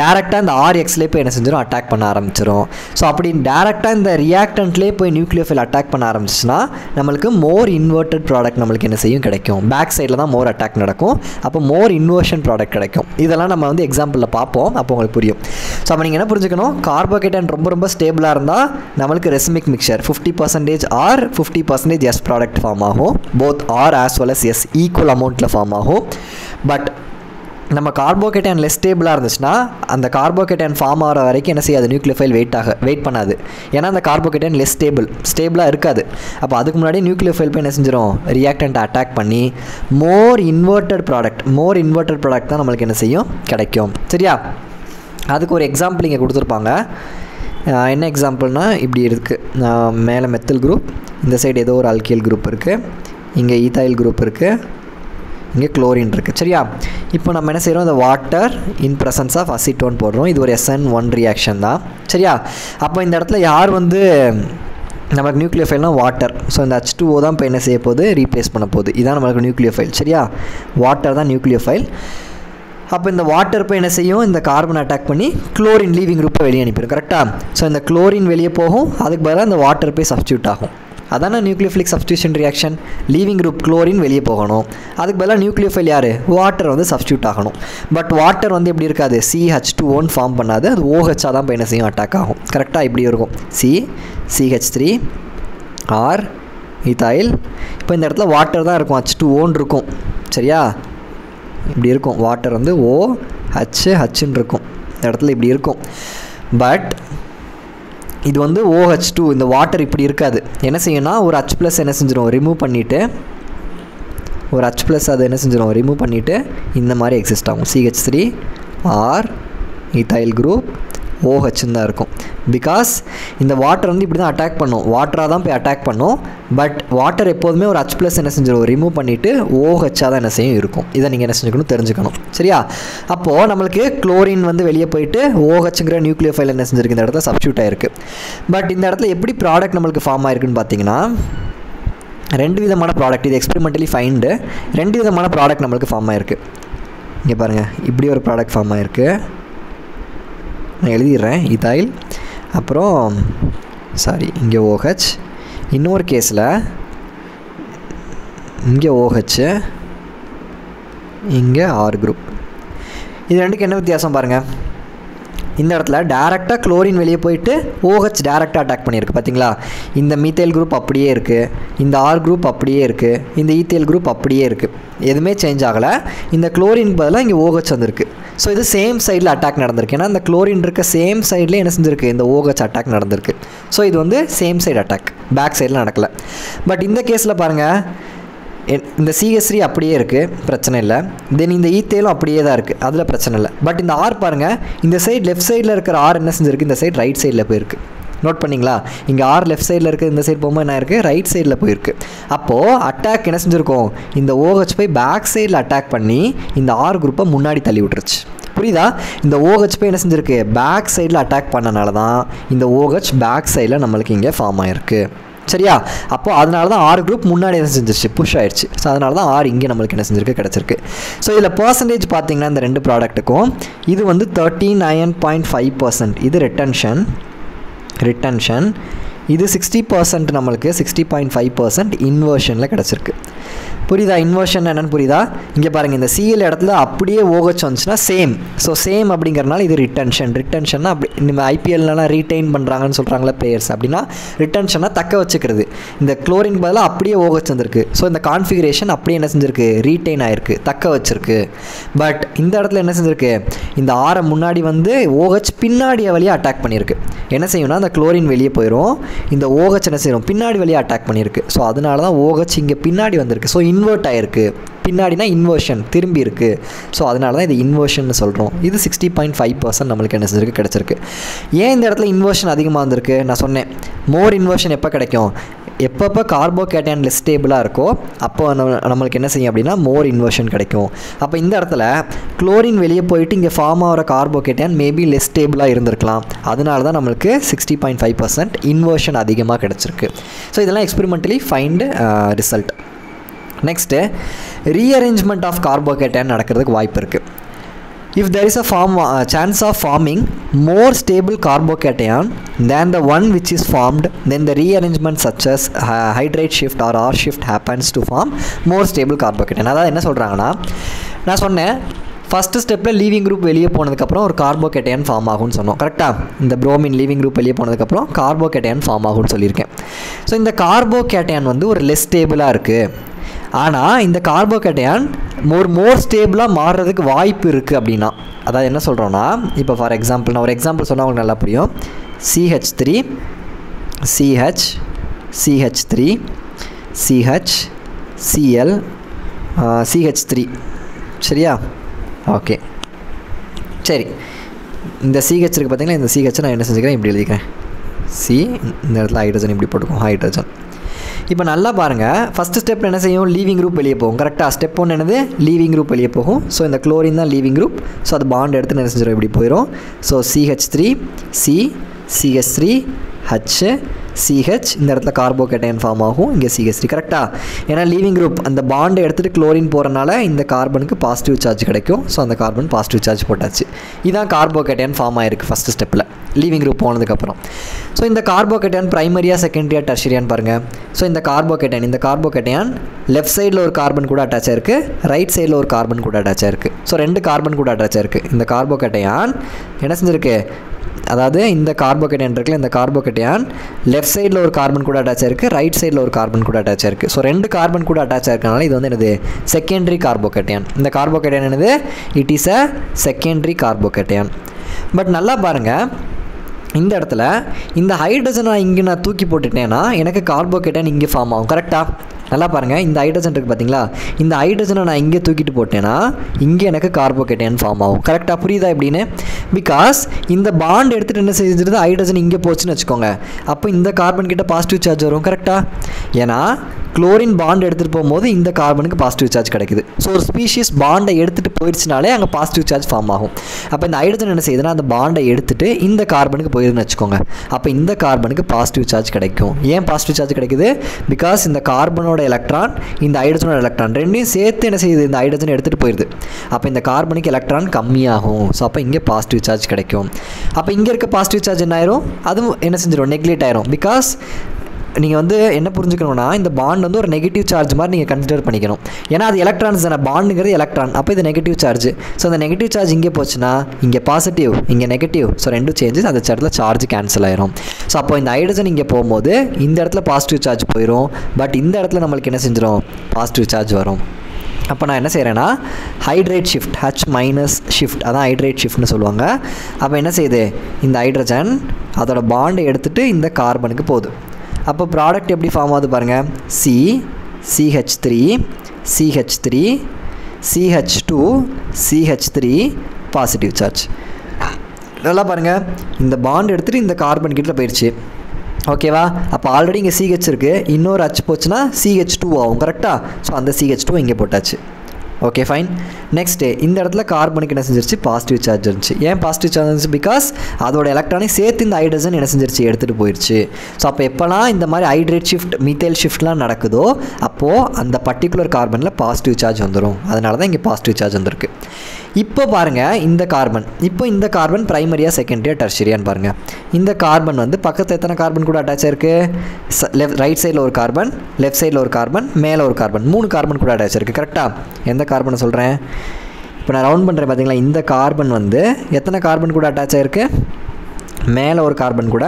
டேரெக்டாக இந்த RXலேயே போய் என்ன செஞ்சிடும்? அட்டாக் பண்ண ஆரம்பிச்சிடும். ஸோ அப்படி டேரெக்டாக இந்த ரியாக்டன்ட்லேயே போய் நியூக்ளியோஃபைல் அட்டாக் பண்ண ஆரம்பிச்சுன்னா நம்மளுக்கு மோர் இன்வெர்ட்டட் ப்ராடக்ட் நம்மளுக்கு என்ன செய்யும்? கிடைக்கும். பேக் சைடில் தான் மோர் அட்டாக் நடக்கும். அப்போ மோர் இன்வர்ஷன் ப்ராடக்ட் கிடைக்கும். இதெல்லாம் நம்ம வந்து எக்ஸாம்பிளில் பார்ப்போம், அப்போ உங்களுக்கு புரியும். ஸோ அப்போ நீங்கள் என்ன புரிஞ்சுக்கணும்? கார்போகேட்டைன் ரொம்ப ரொம்ப ஸ்டேபிளாக இருந்தால் நம்மளுக்கு racemic mixture 50% R 50% S product form ஆகும். Both R as well as S equal அமௌண்ட்டில் ஃபார்ம் ஆகும். பட் நம்ம கார்போகேட்டைன் லெஸ் ஸ்டேபிளாக இருந்துச்சுன்னா அந்த கார்போகேட்டைன் ஃபார்ம் ஆகிற வரைக்கும் என்ன செய்யாது? நியூக்ளியோஃபைல் வெயிட் பண்ணாது. ஏன்னா அந்த கார்போகேட்டைன் லெஸ் ஸ்டேபிளாக இருக்காது. அப்போ அதுக்கு முன்னாடி நியூக்ளியோஃபைல் போய் என்ன செஞ்சிடும்? ரியாக்டன்ட்டை அட்டாக் பண்ணி மோர் இன்வெர்ட்டட் ப்ராடக்ட் தான் நம்மளுக்கு என்ன செய்யும்? கிடைக்கும். சரியா? அதுக்கு ஒரு எக்ஸாம்பிள் இங்கே கொடுத்துருப்பாங்க. என்ன எக்ஸாம்பிள்னால் இப்படி இருக்குது. மேலே மெத்தில் குரூப், இந்த சைடு ஏதோ ஒரு அல்கைல் குரூப் இருக்குது, இங்கே ஈத்தாயில் குரூப் இருக்குது, இங்கே குளோரின் இருக்குது. சரியா? இப்போ நம்ம என்ன செய்கிறோம்? இந்த water in presence of acetone போடுறோம். இது ஒரு SN1 ரியாக்ஷன் தான். சரியா? அப்போ இந்த இடத்துல யார் வந்து நமக்கு நியூக்ளியோஃபைல்னால் வாட்டர். ஸோ இந்த H2O தான் இப்போ என்ன செய்ய போகுது? ரீப்ளேஸ் பண்ண போகுது. இதுதான் நம்மளுக்கு நியூக்ளியோஃபைல். சரியா? வாட்டர் தான் நியூக்ளியோஃபைல். அப்போ இந்த வாட்டர் இப்போ என்ன செய்யும்? இந்த கார்பன் அட்டாக் பண்ணி குளோரின் லீவிங் குரூப்பை வெளியே அனுப்பிடும். கரெக்டாக? ஸோ இந்த குளோரின் வெளியே போகும், அதுக்கு பதிலாக இந்த வாட்டர் போய் சப்ஸ்டியூட் ஆகும். அதான nucleophilic substitution reaction. Leaving group chlorine வெளியே போகணும், அதுக்கு பதிலாக நியூக்ளியோஃபைல் யார்? வாட்டர் வந்து சப்ஸ்டியூட் ஆகணும். பட் வாட்டர் வந்து எப்படி இருக்காது? CH2O ஃபார்ம் பண்ணாது, அது OH தான் இப்போ என்ன செய்யும்? அட்டாக் ஆகும். கரெக்டாக? இப்படி இருக்கும். CH3 R ஈத்தாயில். இப்போ இந்த இடத்துல வாட்டர் தான் இருக்கும், H2O இருக்கும். சரியா? இப்படி இருக்கும். வாட்டர் வந்து OHHன்னு இருக்கும். இந்த இடத்துல இப்படி இருக்கும். பட் இது வந்து OH2, இந்த வாட்டர் இப்படி இருக்காது. என்ன செய்யணும்னா ஒரு H+ என்ன செஞ்சிடும்? ரிமூவ் பண்ணிவிட்டு, ஒரு H+ அது என்ன செஞ்சிடும்? ரிமூவ் பண்ணிவிட்டு இந்த மாதிரி எக்ஸிஸ்ட் ஆகும். CH3 R ஈத்தாயில் குரூப் OHன்னு தான் இருக்கும். பிகாஸ் இந்த வாட்டர் வந்து இப்படி தான் அட்டாக் பண்ணும், வாட்டராக தான் போய் அட்டாக் பண்ணும். பட் வாட்டர் எப்போதுமே ஒரு H+ என்ன செஞ்சிடும்? ரிமூவ் பண்ணிவிட்டு OHஆ தான் என்ன செய்யும்? இருக்கும். இதை நீங்கள் என்ன செஞ்சுக்கணும்? தெரிஞ்சுக்கணும். சரியா? அப்போது நம்மளுக்கு குளோரின் வந்து வெளியே போயிட்டு OHங்கிற நியூக்ளியோஃபைல் என்ன செஞ்சிருக்கு? இந்த இடத்துல சப்ஸ்டியூட் ஆகிருக்கு. பட் இந்த இடத்துல எப்படி ப்ராடக்ட் நம்மளுக்கு ஃபார்ம் ஆயிருக்குன்னு பார்த்தீங்கன்னா, 2 விதமான ப்ராடக்ட். இது எக்ஸ்பெரிமெண்டலி ஃபைண்டு. 2 விதமான ப்ராடக்ட் நம்மளுக்கு ஃபார்ம் ஆகிருக்கு. இங்கே பாருங்கள், இப்படி ஒரு ப்ராடக்ட் ஃபார்ம் ஆகிருக்கு. நான் எழுதிடுறேன். ஈத்தாயில், அப்புறம் சாரி இங்கே OH, இன்னொரு கேஸில் இங்கே OH, இங்கே R குரூப். இது ரெண்டுக்கு என்ன வித்தியாசம் பாருங்கள். இந்த இடத்துல டேரெக்டாக குளோரின் வெளியே போயிட்டு OH டேரெக்டாக அட்டாக் பண்ணியிருக்கு பார்த்தீங்களா. இந்த மீத்தேல் குரூப் அப்படியே இருக்குது, இந்த R குரூப் அப்படியே இருக்குது, இந்த ஈத்தேல் குரூப் அப்படியே இருக்குது, எதுவுமே சேஞ்ச் ஆகலை. இந்த குளோரின் பதிலாக இங்கே OH வந்திருக்கு. ஸோ இது சேம் சைடில் அட்டாக் நடந்திருக்கு. ஏன்னா இந்த குளோரின் இருக்க சேம் சைடில் என்ன செஞ்சுருக்கு, இந்த OH அட்டாக் நடந்திருக்கு. ஸோ இது வந்து சேம் சைடு அட்டாக், பேக் சைடில் நடக்கலை. பட் இந்த கேஸில் பாருங்கள், இந்த CH3 அப்படியே இருக்குது, பிரச்சனை இல்லை. தென் இந்த ஈத்தேலும் அப்படியே தான் இருக்குது, அதில் பிரச்சனை இல்லை. பட் இந்த R பாருங்கள், இந்த சைடு லெஃப்ட் சைடில் இருக்கிற R என்ன செஞ்சுருக்கு, இந்த சைடு ரைட் சைடில் போயிருக்கு. நோட் பண்ணிங்களா, இங்கே R லெஃப்ட் சைடில் இருக்குது, இந்த சைடு போகும்போது என்ன இருக்குது, ரைட் சைடில் போயிருக்கு. அப்போது அட்டாக் என்ன செஞ்சுருக்கோம், இந்த OH போய் பேக் சைடில் அட்டாக் பண்ணி இந்த R குரூப்பை முன்னாடி தள்ளி விட்டுருச்சு. புரியுதா. இந்த OH போய் என்ன செஞ்சுருக்கு, பேக் சைடில் அட்டாக் பண்ணனால தான் இந்த OH பேக் சைடில் நம்மளுக்கு இங்கே ஃபார்ம் ஆகிருக்கு. சரியா. அப்போ அதனால தான் R குரூப் முன்னாடி என்ன செஞ்சிருச்சு, புஷ் ஆயிடுச்சு. ஸோ அதனால தான் R இங்கே நம்மளுக்கு என்ன செஞ்சிருக்கு, கிடச்சிருக்கு. ஸோ இதில் பர்சன்டேஜ் பார்த்தீங்கன்னா இந்த ரெண்டு ப்ராடக்ட்டுக்கும் இது வந்து 39.5%. இது ரிட்டன்ஷன். இது 60% நம்மளுக்கு 60.5% இன்வர்ஷனில் கிடச்சிருக்கு. புரியுதா. இன்வர்ஷன் என்னென்னு புரியுதா. இங்கே பாருங்கள், இந்த CL இடத்துல அப்படியே OH வந்துச்சுன்னா சேம். ஸோ சேம் அப்படிங்கிறனால இது ரிட்டன்ஷன்னா அப்படி நம்ம IPLலாம் ரீட்டைன் பண்ணுறாங்கன்னு சொல்கிறாங்களே பிளேயர்ஸ், அப்படின்னா ரிட்டன்ஷனாக தக்க வச்சுக்கிறது. இந்த குளோரின் பதிலாக அப்படியே OH வந்திருக்கு. ஸோ இந்த கான்ஃபிகரேஷன் அப்படியே என்ன செஞ்சுருக்கு, ரீட்டைன் ஆகிருக்கு, தக்க வச்சிருக்கு. பட் இந்த இடத்துல என்ன செஞ்சுருக்கு, இந்த ஆரை முன்னாடி வந்து OH பின்னாடி வழியாக அட்டாக் பண்ணியிருக்கு. என்ன செய்யும்னா அந்த குளோரின் வெளியே போயிடும், இந்த OH என்ன செய்யும், பின்னாடி வழியாக அட்டாக் பண்ணியிருக்கு. ஸோ அதனால தான் OH இங்கே பின்னாடி வந்திருக்கு. ஸோ இன்வெர்ட் ஆகிருக்கு. பின்னாடினா இன்வர்ஷன், திரும்பி இருக்குது. ஸோ அதனால தான் இது இன்வர்ஷன் சொல்கிறோம். இது 60.5% நம்மளுக்கு என்ன செஞ்சிருக்கு, கிடச்சிருக்கு. ஏன் இந்த இடத்துல இன்வர்ஷன் அதிகமாக வந்திருக்கு, நான் சொன்னேன் மோர் இன்வர்ஷன் எப்போ கிடைக்கும், எப்பப்போ கார்போகேட்டையான் லெஸ் ஸ்டேபிளாக இருக்கோ அப்போ நம்மளுக்கு என்ன செய்யும் அப்படின்னா மோர் இன்வர்ஷன் கிடைக்கும். அப்போ இந்த இடத்துல குளோரின் வெளியே போயிட்டு இங்கே ஃபார்ம் ஆகிற கார்போகேட்டையான் மேபி லெஸ் ஸ்டேபிளாக இருந்திருக்கலாம். அதனால தான் நம்மளுக்கு 60.5% இன்வர்ஷன் அதிகமாக கிடச்சிருக்கு. ஸோ இதெல்லாம் experimentally find result. Next rearrangement of carbocation நடக்கிறதுக்கு வாய்ப்பு இருக்குது. If there is a chance of forming more stable carbocation than the one which is formed, then the rearrangement such as hydrate shift or R shift happens to form more stable carbocation. அதாவது என்ன சொல்கிறாங்கன்னா, நான் சொன்னேன் first ஸ்டெப்பில் leaving group வெளியே போனதுக்கப்புறம் ஒரு கார்போகேட்டையான் form ஆகும்னு சொன்னோம். கரெக்டாக. இந்த புரோமின் லீவிங் குரூப் வெளியே போனதுக்கப்புறம் கார்போகேட்டையான் ஃபார்ம் ஆகும்னு சொல்லியிருக்கேன். ஸோ இந்த கார்போகேட்டையான் வந்து ஒரு லெஸ் ஸ்டேபிளாக இருக்குது. ஆனால் இந்த கார்போகேட்டையான் மோர் ஸ்டேபிளாக மாறுறதுக்கு வாய்ப்பு இருக்குது அப்படின்னா, அதாவது என்ன சொல்கிறோன்னா, இப்போ ஃபார் எக்ஸாம்பிள் நான் ஒரு எக்ஸாம்பிள் சொன்னால் உங்களுக்கு நல்லா புரியும். CH3 CH CH3 CH Cl CH3. சரியா. ஓகே சரி. இந்த CH இருக்குது பார்த்தீங்கன்னா, இந்த CH நான் என்ன செஞ்சுக்கிறேன், இப்படி எழுதிக்கிறேன். இந்த இடத்துல ஹைட்ரஜன் இப்படி போட்டுக்கோம், ஹைட்ரஜன். இப்போ நல்லா பாருங்கள், ஃபஸ்ட்டு ஸ்டெப்பில் என்ன செய்யும், லீவிங் குரூப் வெளியே போகும். கரெக்டாக. ஸ்டெப் 1 என்னது, லீவிங் குரூப் வெளியே போகும். ஸோ இந்த குளோரின் தான் லீவிங் குரூப். ஸோ அது பாண்ட் எடுத்து என்ன செஞ்சிடும், இப்படி போயிடும். So CH3 C CH3 H CH, இந்த இடத்துல கார்போகேட்டையான் ஃபார்ம் ஆகும். இங்கே CH3. கரெக்டாக. ஏன்னா லீவிங் குரூப் அந்த பாண்டை எடுத்துகிட்டு குளோரின் போகிறனால இந்த கார்பனுக்கு பாசிட்டிவ் சார்ஜ் கிடைக்கும். ஸோ அந்த கார்பன் பாசிட்டிவ் சார்ஜ் போட்டாச்சு. இதுதான் கார்போகேட்டையான் ஃபார்ம் ஆகிருக்கு ஃபஸ்ட்டு ஸ்டெப்பில் லீவிங் குரூப் போனதுக்கப்புறம். ஸோ இந்த கார்போகேட்டையான் பிரைமரியாக செகண்டரியாக டெர்ஷரியான்னு பாருங்கள். ஸோ இந்த கார்போகேட்டையான் லெஃப்ட் சைடில் ஒரு கார்பன் கூட அட்டாச் ஆயிருக்கு, ரைட் சைடில் ஒரு கார்பன் கூட அட்டாச் ஆயிருக்கு. ஸோ 2 கார்பன் கூட அட்டாச் ஆயிருக்கு. இந்த கார்போகேட்டையான் என்ன செஞ்சிருக்கு, அதாவது இந்த கார்போகேட்டையான் இருக்குல்ல, இந்த கார்போகேட்டையான் லெஃப்ட் சைடில் ஒரு கார்பன் கூட அட்டாச் ஆயிருக்கு, ரைட் சைடில் ஒரு கார்பன் கூட அட்டாச் ஆயிருக்கு. ஸோ 2 கார்பன் கூட அட்டாச் ஆயிருக்கனால இது வந்து என்னது, செகண்டரி கார்போகேட்டையான். இந்த கார்போகேட்டையான் என்னது, it is a secondary கார்போகேட்டையான். But நல்லா பாருங்கள், இந்த இடத்துல இந்த ஹைட்ரஜனை இங்கே நான் தூக்கி போட்டுட்டேன்னா எனக்கு கார்போகேட்டையான் இங்கே ஃபார்ம் ஆகும். கரெக்டாக. நல்லா பாருங்கள், இந்த ஹைட்ரஜன் இருக்குது பார்த்தீங்களா, இந்த ஹைட்ரஜனை நான் இங்கே தூக்கிட்டு போட்டேன்னா இங்கே எனக்கு கார்போகேட்டையான் ஃபார்ம் ஆகும். கரெக்டாக. புரியுதா எப்படின்னு? பிகாஸ் இந்த பாண்ட் எடுத்துகிட்டு என்ன செஞ்சுருது, ஹைட்ரஜன் இங்கே போச்சுன்னு வச்சுக்கோங்க, அப்போ இந்த கார்பன் கிட்ட பாசிட்டிவ் சார்ஜ் வரும். கரெக்டாக. ஏன்னா குளோரின் பாண்ட் எடுத்துகிட்டு போகும்போது இந்த கார்பனுக்கு பாசிட்டிவ் சார்ஜ் கிடைக்குது. ஸோ ஒரு ஸ்பீஷீஸ் பாண்டை எடுத்துகிட்டு போயிடுச்சுனாலே அங்கே பாசிட்டிவ் சார்ஜ் ஃபார்ம் ஆகும். அப்போ இந்த ஹைட்ரஜன் என்ன செய்யுதுன்னா அந்த பாண்டை எடுத்துகிட்டு இந்த கார்பனுக்கு போயிருதுன்னு வச்சுக்கோங்க, அப்போ இந்த கார்பனுக்கு பாசிட்டிவ் சார்ஜ் கிடைக்கும். ஏன் பாசிட்டிவ் சார்ஜ் கிடைக்குது? பிகாஸ் இந்த கார்பனோட ஹைட்ரஜனோட எலக்ட்ரான் இந்த ஹைட்ரஜனோட எலக்ட்ரான் ரெண்டையும் சேர்த்து என்ன செய்யுது, இந்த ஹைட்ரஜன் எடுத்துகிட்டு போயிடுது. அப்போ இந்த கார்பனுக்கு எலக்ட்ரான் கம்மியாகும். ஸோ அப்போ இங்கே பாசிட்டிவ் சார்ஜ் கிடைக்கும். அப்போ இங்கே இருக்க பாசிட்டிவ் சார்ஜ் என்ன ஆயிரும், அதுவும் என்ன செஞ்சிடும், நெக்லெக்ட் ஆயிரும். பிகாஸ் நீங்கள் வந்து என்ன புரிஞ்சுக்கணும்னா இந்த பாண்ட் வந்து ஒரு நெகட்டிவ் சார்ஜ் மாதிரி நீங்கள் கன்சிடர் பண்ணிக்கணும். ஏன்னா அது எலக்ட்ரான்ஸ் தானே, பாண்டுங்கிறது எலக்ட்ரான். அப்போ இது நெகட்டிவ் சார்ஜ். ஸோ அந்த நெகட்டிவ் சார்ஜ் இங்கே போச்சுன்னா இங்கே பாசிட்டிவ், இங்கே நெகட்டிவ். ஸோ ரெண்டும் சேஞ்சஸ், அந்த இடத்துல சார்ஜ் கேன்சல் ஆயிரும். ஸோ அப்போ இந்த ஹைட்ரஜன் இங்கே போகும்போது இந்த இடத்துல பாசிட்டிவ் சார்ஜ் போயிடும். பட் இந்த இடத்துல நம்மளுக்கு என்ன செஞ்சிடும், பாசிட்டிவ் சார்ஜ் வரும். அப்போ நான் என்ன செய்கிறேன்னா hydride shift, H minus shift, அதான் ஹைட்ரேட் ஷிஃப்ட்னு சொல்லுவாங்க. அப்போ என்ன செய்யுது, இந்த ஹைட்ரஜன் அதோட பாண்டை எடுத்துகிட்டு இந்த கார்பனுக்கு போகுது. அப்போ ப்ராடக்ட் எப்படி ஃபார்ம் ஆகுது பாருங்கள், CH3 CH3 CH2 CH3 positive charge. நல்லா பாருங்கள், இந்த பாண்ட் எடுத்துகிட்டு இந்த கார்பன் கிட்ட போயிடுச்சு. ஓகேவா? அப்போ ஆல்ரெடி இங்கே CH இருக்குது, இன்னொரு H போச்சுன்னா CH2 ஆகும். கரெக்டாக? ஸோ அந்த CH2 இங்கே போட்டாச்சு. Okay fine. நெக்ஸ்ட்டு இந்த இடத்துல கார்பனுக்கு என்ன செஞ்சிருச்சு, பாசிட்டிவ் சார்ஜ் இருந்துச்சு. ஏன் பாசிட்டிவ் சார்ஜ் இருந்துச்சு, பிகாஸ் அதோட எலக்ட்ரானை சேர்த்து இந்த ஹைட்ரஜன் என்ன செஞ்சிருச்சு, எடுத்துகிட்டு போயிடுச்சு. ஸோ அப்போ எப்போலாம் இந்த மாதிரி ஹைட்ரேட் ஷிஃப்ட் மீத்தேல் ஷிஃப்ட்லாம் நடக்குதோ அப்போது அந்த பர்டிகுலர் கார்பனில் பாசிட்டிவ் சார்ஜ் வந்துடும். அதனால தான் இங்கே பாசிட்டிவ் சார்ஜ் வந்திருக்கு. இப்போ பாருங்கள் இந்த கார்பன் ப்ரைமரியாக செகண்டரியாக டெர்ஷரியான்னு பாருங்கள். இந்த கார்பன் வந்து பக்கத்தில் எத்தனை கார்பன் கூட அட்டாச் ஆயிருக்கு, ரைட் சைடில் ஒரு கார்பன், லெஃப்ட் சைடில் ஒரு கார்பன், மேலே ஒரு கார்பன், 3 கார்பன் கூட அட்டாச் இருக்குது. கரெக்டாக? எந்த கார்பனை சொல்கிறேன், இப்போ நான் ரவுண்ட் பண்ணுறேன் பார்த்தீங்களா, இந்த கார்பன் வந்து எத்தனை கார்பன் கூட அட்டாச் ஆயிருக்கு, மேலே ஒரு கார்பன் கூட,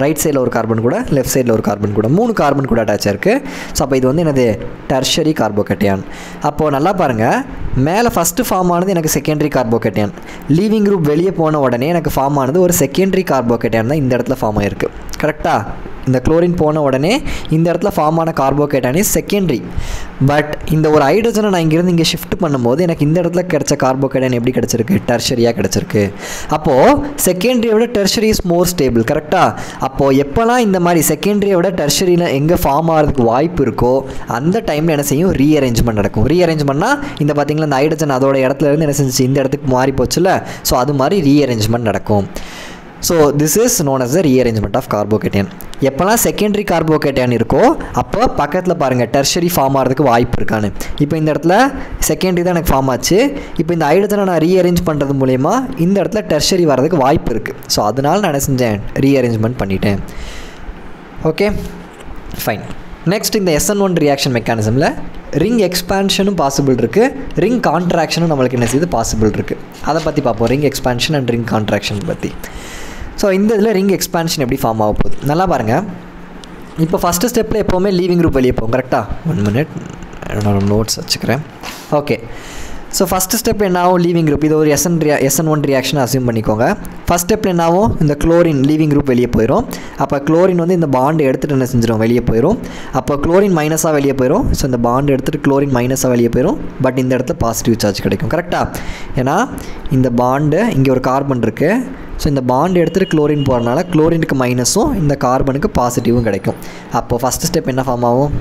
ரைட் சைடில் ஒரு கார்பன் கூட, லெஃப்ட் சைடில் ஒரு கார்பன் கூட, 3 கார்பன் கூட அட்டாச் ஆயிருக்கு. ஸோ அப்போ இது வந்து என்னது, டெர்ஷரி கார்போகேட்டையான். அப்போது நல்லா பாருங்கள், மேலே ஃபஸ்ட்டு ஃபார்ம் ஆனது எனக்கு செகண்டரி கார்போகேட்டையான், லீவிங் குரூப் வெளியே போன உடனே எனக்கு ஃபார்ம் ஆனது ஒரு செகண்டரி கார்போகேட்டையான் தான் இந்த இடத்துல ஃபார்ம் ஆகிருக்கு. கரெக்டாக? இந்த குளோரின் போன உடனே இந்த இடத்துல ஃபார்ம் ஆன கார்போகேட்டையான் இஸ் செகண்டரி. பட் இந்த ஒரு ஹைட்ரஜனை நான் இங்கேருந்து இங்கே ஷிஃப்ட் பண்ணும்போது எனக்கு இந்த இடத்துல கிடைச்ச கார்போகேட்டையான் எப்படி கிடச்சிருக்கு, டெர்ஷரியாக கிடச்சிருக்கு. அப்போது செகண்டரியை விட டெர்ஷரி இஸ் மோர் ஸ்டேபிள். கரெக்டாக? அப்போது எப்போலாம் இந்த மாதிரி செகண்டரியை விட டெர்ஷரியில் எங்கே ஃபார்ம் ஆகிறதுக்கு வாய்ப்பு இருக்கோ அந்த டைமில் என்ன செய்யும், ரீஅரேஞ்ச்மெண்ட் நடக்கும். ரீஅரேஞ்ச்மெண்ட்னா இந்த பார்த்தீங்களா, இந்த ஹைட்ரஜன் அதோட இடத்துல இருந்து என்ன செஞ்சிச்சு, இந்த இடத்துக்கு மாறி போச்சுல. ஸோ அது மாதிரி ரீஅரேஞ்ச்மெண்ட் நடக்கும். So this is known as the rearrangement of carbocation. எப்போல்லாம் செகண்டரி கார்போகேட்டையான் இருக்கோ அப்போ பக்கத்தில் பாருங்கள் டெர்ஷரி ஃபார்ம் ஆகிறதுக்கு வாய்ப்பு இருக்கான்னு. இப்போ இந்த இடத்துல செகண்டரி தான் எனக்கு ஃபார்ம் ஆச்சு. இப்போ இந்த ஹைட்ரஜனை நான் ரீஅரேஞ்ச் பண்ணுறது மூலயமா இந்த இடத்துல டெர்ஷரி வரதுக்கு வாய்ப்பு இருக்குது. ஸோ அதனால் நான் என்ன செஞ்சேன், ரீஅரேஞ்ச்மெண்ட் பண்ணிட்டேன். Okay fine. நெக்ஸ்ட் இந்த SN1 ரியாக்ஷன் மெக்கானிசமில் ரிங் எக்ஸ்பான்ஷனும் பாசிபிள் இருக்குது, ரிங் கான்ட்ராக்ஷனும் நம்மளுக்கு என்ன செய்யுது, பாசிபிள் இருக்குது. அதை பற்றி பார்ப்போம், ring expansion and ring contraction பற்றி. ஸோ இந்த இதில் ரிங் எக்ஸ்பான்ஷன் எப்படி ஃபார்ம் ஆக போகுது நல்லா பாருங்கள். இப்போ ஃபஸ்ட்டு ஸ்டெப்பில் எப்போவுமே லீவிங் குரூப் வெளியே போகும். கரெக்டாக? 1 மினிட் என்னோட நோட்ஸ் வச்சுக்கிறேன். ஓகே, ஸோ ஃபஸ்ட்டு ஸ்டெப் என்ன ஆகும், லீவிங் குரூப். இது ஒரு SN1 ரியாக்ஷன் அசியூம் பண்ணிக்கோங்க. ஃபஸ்ட் ஸ்டெப்பில் என்ன ஆகும், இந்த குளோரின் லீவிங் குரூப் வெளியே போயிடும். அப்போ குளோரின் வந்து இந்த பாண்டு எடுத்துகிட்டு என்ன செஞ்சிடும், வெளியே போயிடும். அப்போ குளோரின் மைனஸாக வெளியே போயிடும். ஸோ இந்த பாண்டு எடுத்துகிட்டு குளோரின் மைனஸாக வெளியே போயிடும். பட் இந்த இடத்துல பாசிட்டிவ் சார்ஜ் கிடைக்கும். கரெக்டாக? ஏன்னா இந்த பாண்டு இங்கே ஒரு கார்பன் இருக்குது. ஸோ இந்த பாண்டு எடுத்துகிட்டு குளோரின் போகிறனால குளோரினுக்கு மைனஸும் இந்த கார்பனுக்கு பாசிட்டிவும் கிடைக்கும். அப்போது ஃபஸ்ட்டு ஸ்டெப் என்ன ஃபார்ம் ஆகும்,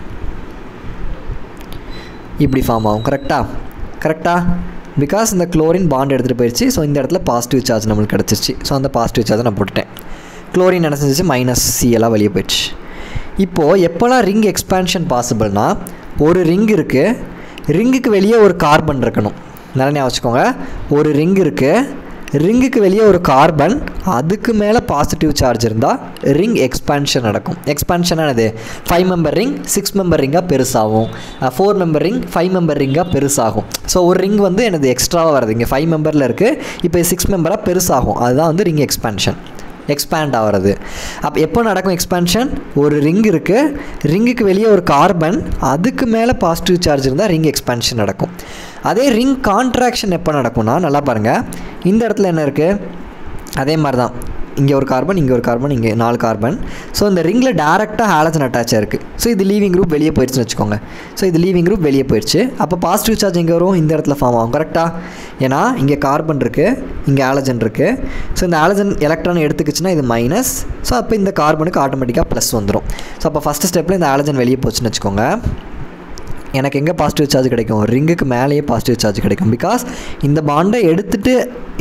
இப்படி ஃபார்ம் ஆகும். கரெக்டாக? பிகாஸ் இந்த குளோரின் பாண்ட் எடுத்துகிட்டு போயிடுச்சு. ஸோ இந்த இடத்துல பாசிட்டிவ் சார்ஜ் நம்மளுக்கு கிடச்சிருச்சு. ஸோ அந்த பாசிட்டிவ் சார்ஜை நான் போட்டுட்டேன். குளோரின் என்ன செஞ்சிச்சு, -C எல்லாம் வெளியே போயிடுச்சு. இப்போது எப்போலாம் ரிங் எக்ஸ்பான்ஷன் பாசிபிள்னா, ஒரு ரிங் இருக்குது, ரிங்குக்கு வெளியே ஒரு கார்பன் இருக்கணும். நல்லா ஞாபகம் வச்சுக்கோங்க, ஒரு ரிங் இருக்குது, ரிங்குக்கு வெளியே ஒரு கார்பன், அதுக்கு மேலே பாசிட்டிவ் சார்ஜ் இருந்தால் ரிங் எக்ஸ்பான்ஷன் நடக்கும். எக்ஸ்பான்ஷன் ஆனது 5 மெம்பர் ரிங் 6 மெம்பர் ரிங்காக பெருசாகும், 4 மெம்பர் ரிங் 5 மெம்பர் ரிங்காக பெருசாகும். ஸோ ஒரு ரிங் வந்து எனது எக்ஸ்ட்ராவாக வருது, இங்கே 5 மெம்பரில் இருக்குது, இப்போ 6 மெம்பராக பெருசாகும். அதுதான் வந்து ரிங் எக்ஸ்பான்ஷன், எக்ஸ்பேண்ட் ஆகிறது. அப்போ எப்போ நடக்கும் எக்ஸ்பான்ஷன், ஒரு ரிங் இருக்குது, ரிங்குக்கு வெளியே ஒரு கார்பன், அதுக்கு மேலே பாசிட்டிவ் சார்ஜ் இருந்தால் ரிங் எக்ஸ்பான்ஷன் நடக்கும். அதே ரிங் கான்ட்ராக்ஷன் எப்போ நடக்கும்னா, நல்லா பாருங்கள், இந்த இடத்துல என்ன இருக்குது, அதே மாதிரி தான், இங்கே ஒரு கார்பன், இங்கே ஒரு கார்பன், இங்கே 4 கார்பன். ஸோ இந்த ரிங்கில் டேரெக்டாக ஹாலஜன் அட்டாச் ஆயிருக்கு. ஸோ இது லீவிங் குரூப் வெளியே போயிடுச்சுன்னு வச்சுக்கோங்க. ஸோ இது லீவிங் குரூப் வெளியே போயிடுச்சு. அப்போ பாசிட்டிவ் சார்ஜ் எங்கே வரும், இந்த இடத்துல ஃபார்ம் ஆகும். கரெக்டாக? ஏன்னா இங்கே கார்பன் இருக்குது, இங்கே ஹாலஜன் இருக்குது. ஸோ இந்த ஹாலஜன் எலக்ட்ரான் எடுத்துக்கிச்சுன்னா இது மைனஸ். ஸோ அப்போ இந்த கார்பனுக்கு ஆட்டோமேட்டிக்காக ப்ளஸ் வந்துடும். ஸோ அப்போ ஃபஸ்ட்டு ஸ்டெப்பில் இந்த ஹாலஜன் வெளியே போச்சுன்னு வச்சுக்கோங்க. எனக்கு எங்கே பாசிட்டிவ் சார்ஜ் கிடைக்கும், ரிங்குக்கு மேலேயே பாசிட்டிவ் சார்ஜ் கிடைக்கும். பிகாஸ் இந்த பாண்டை எடுத்துகிட்டு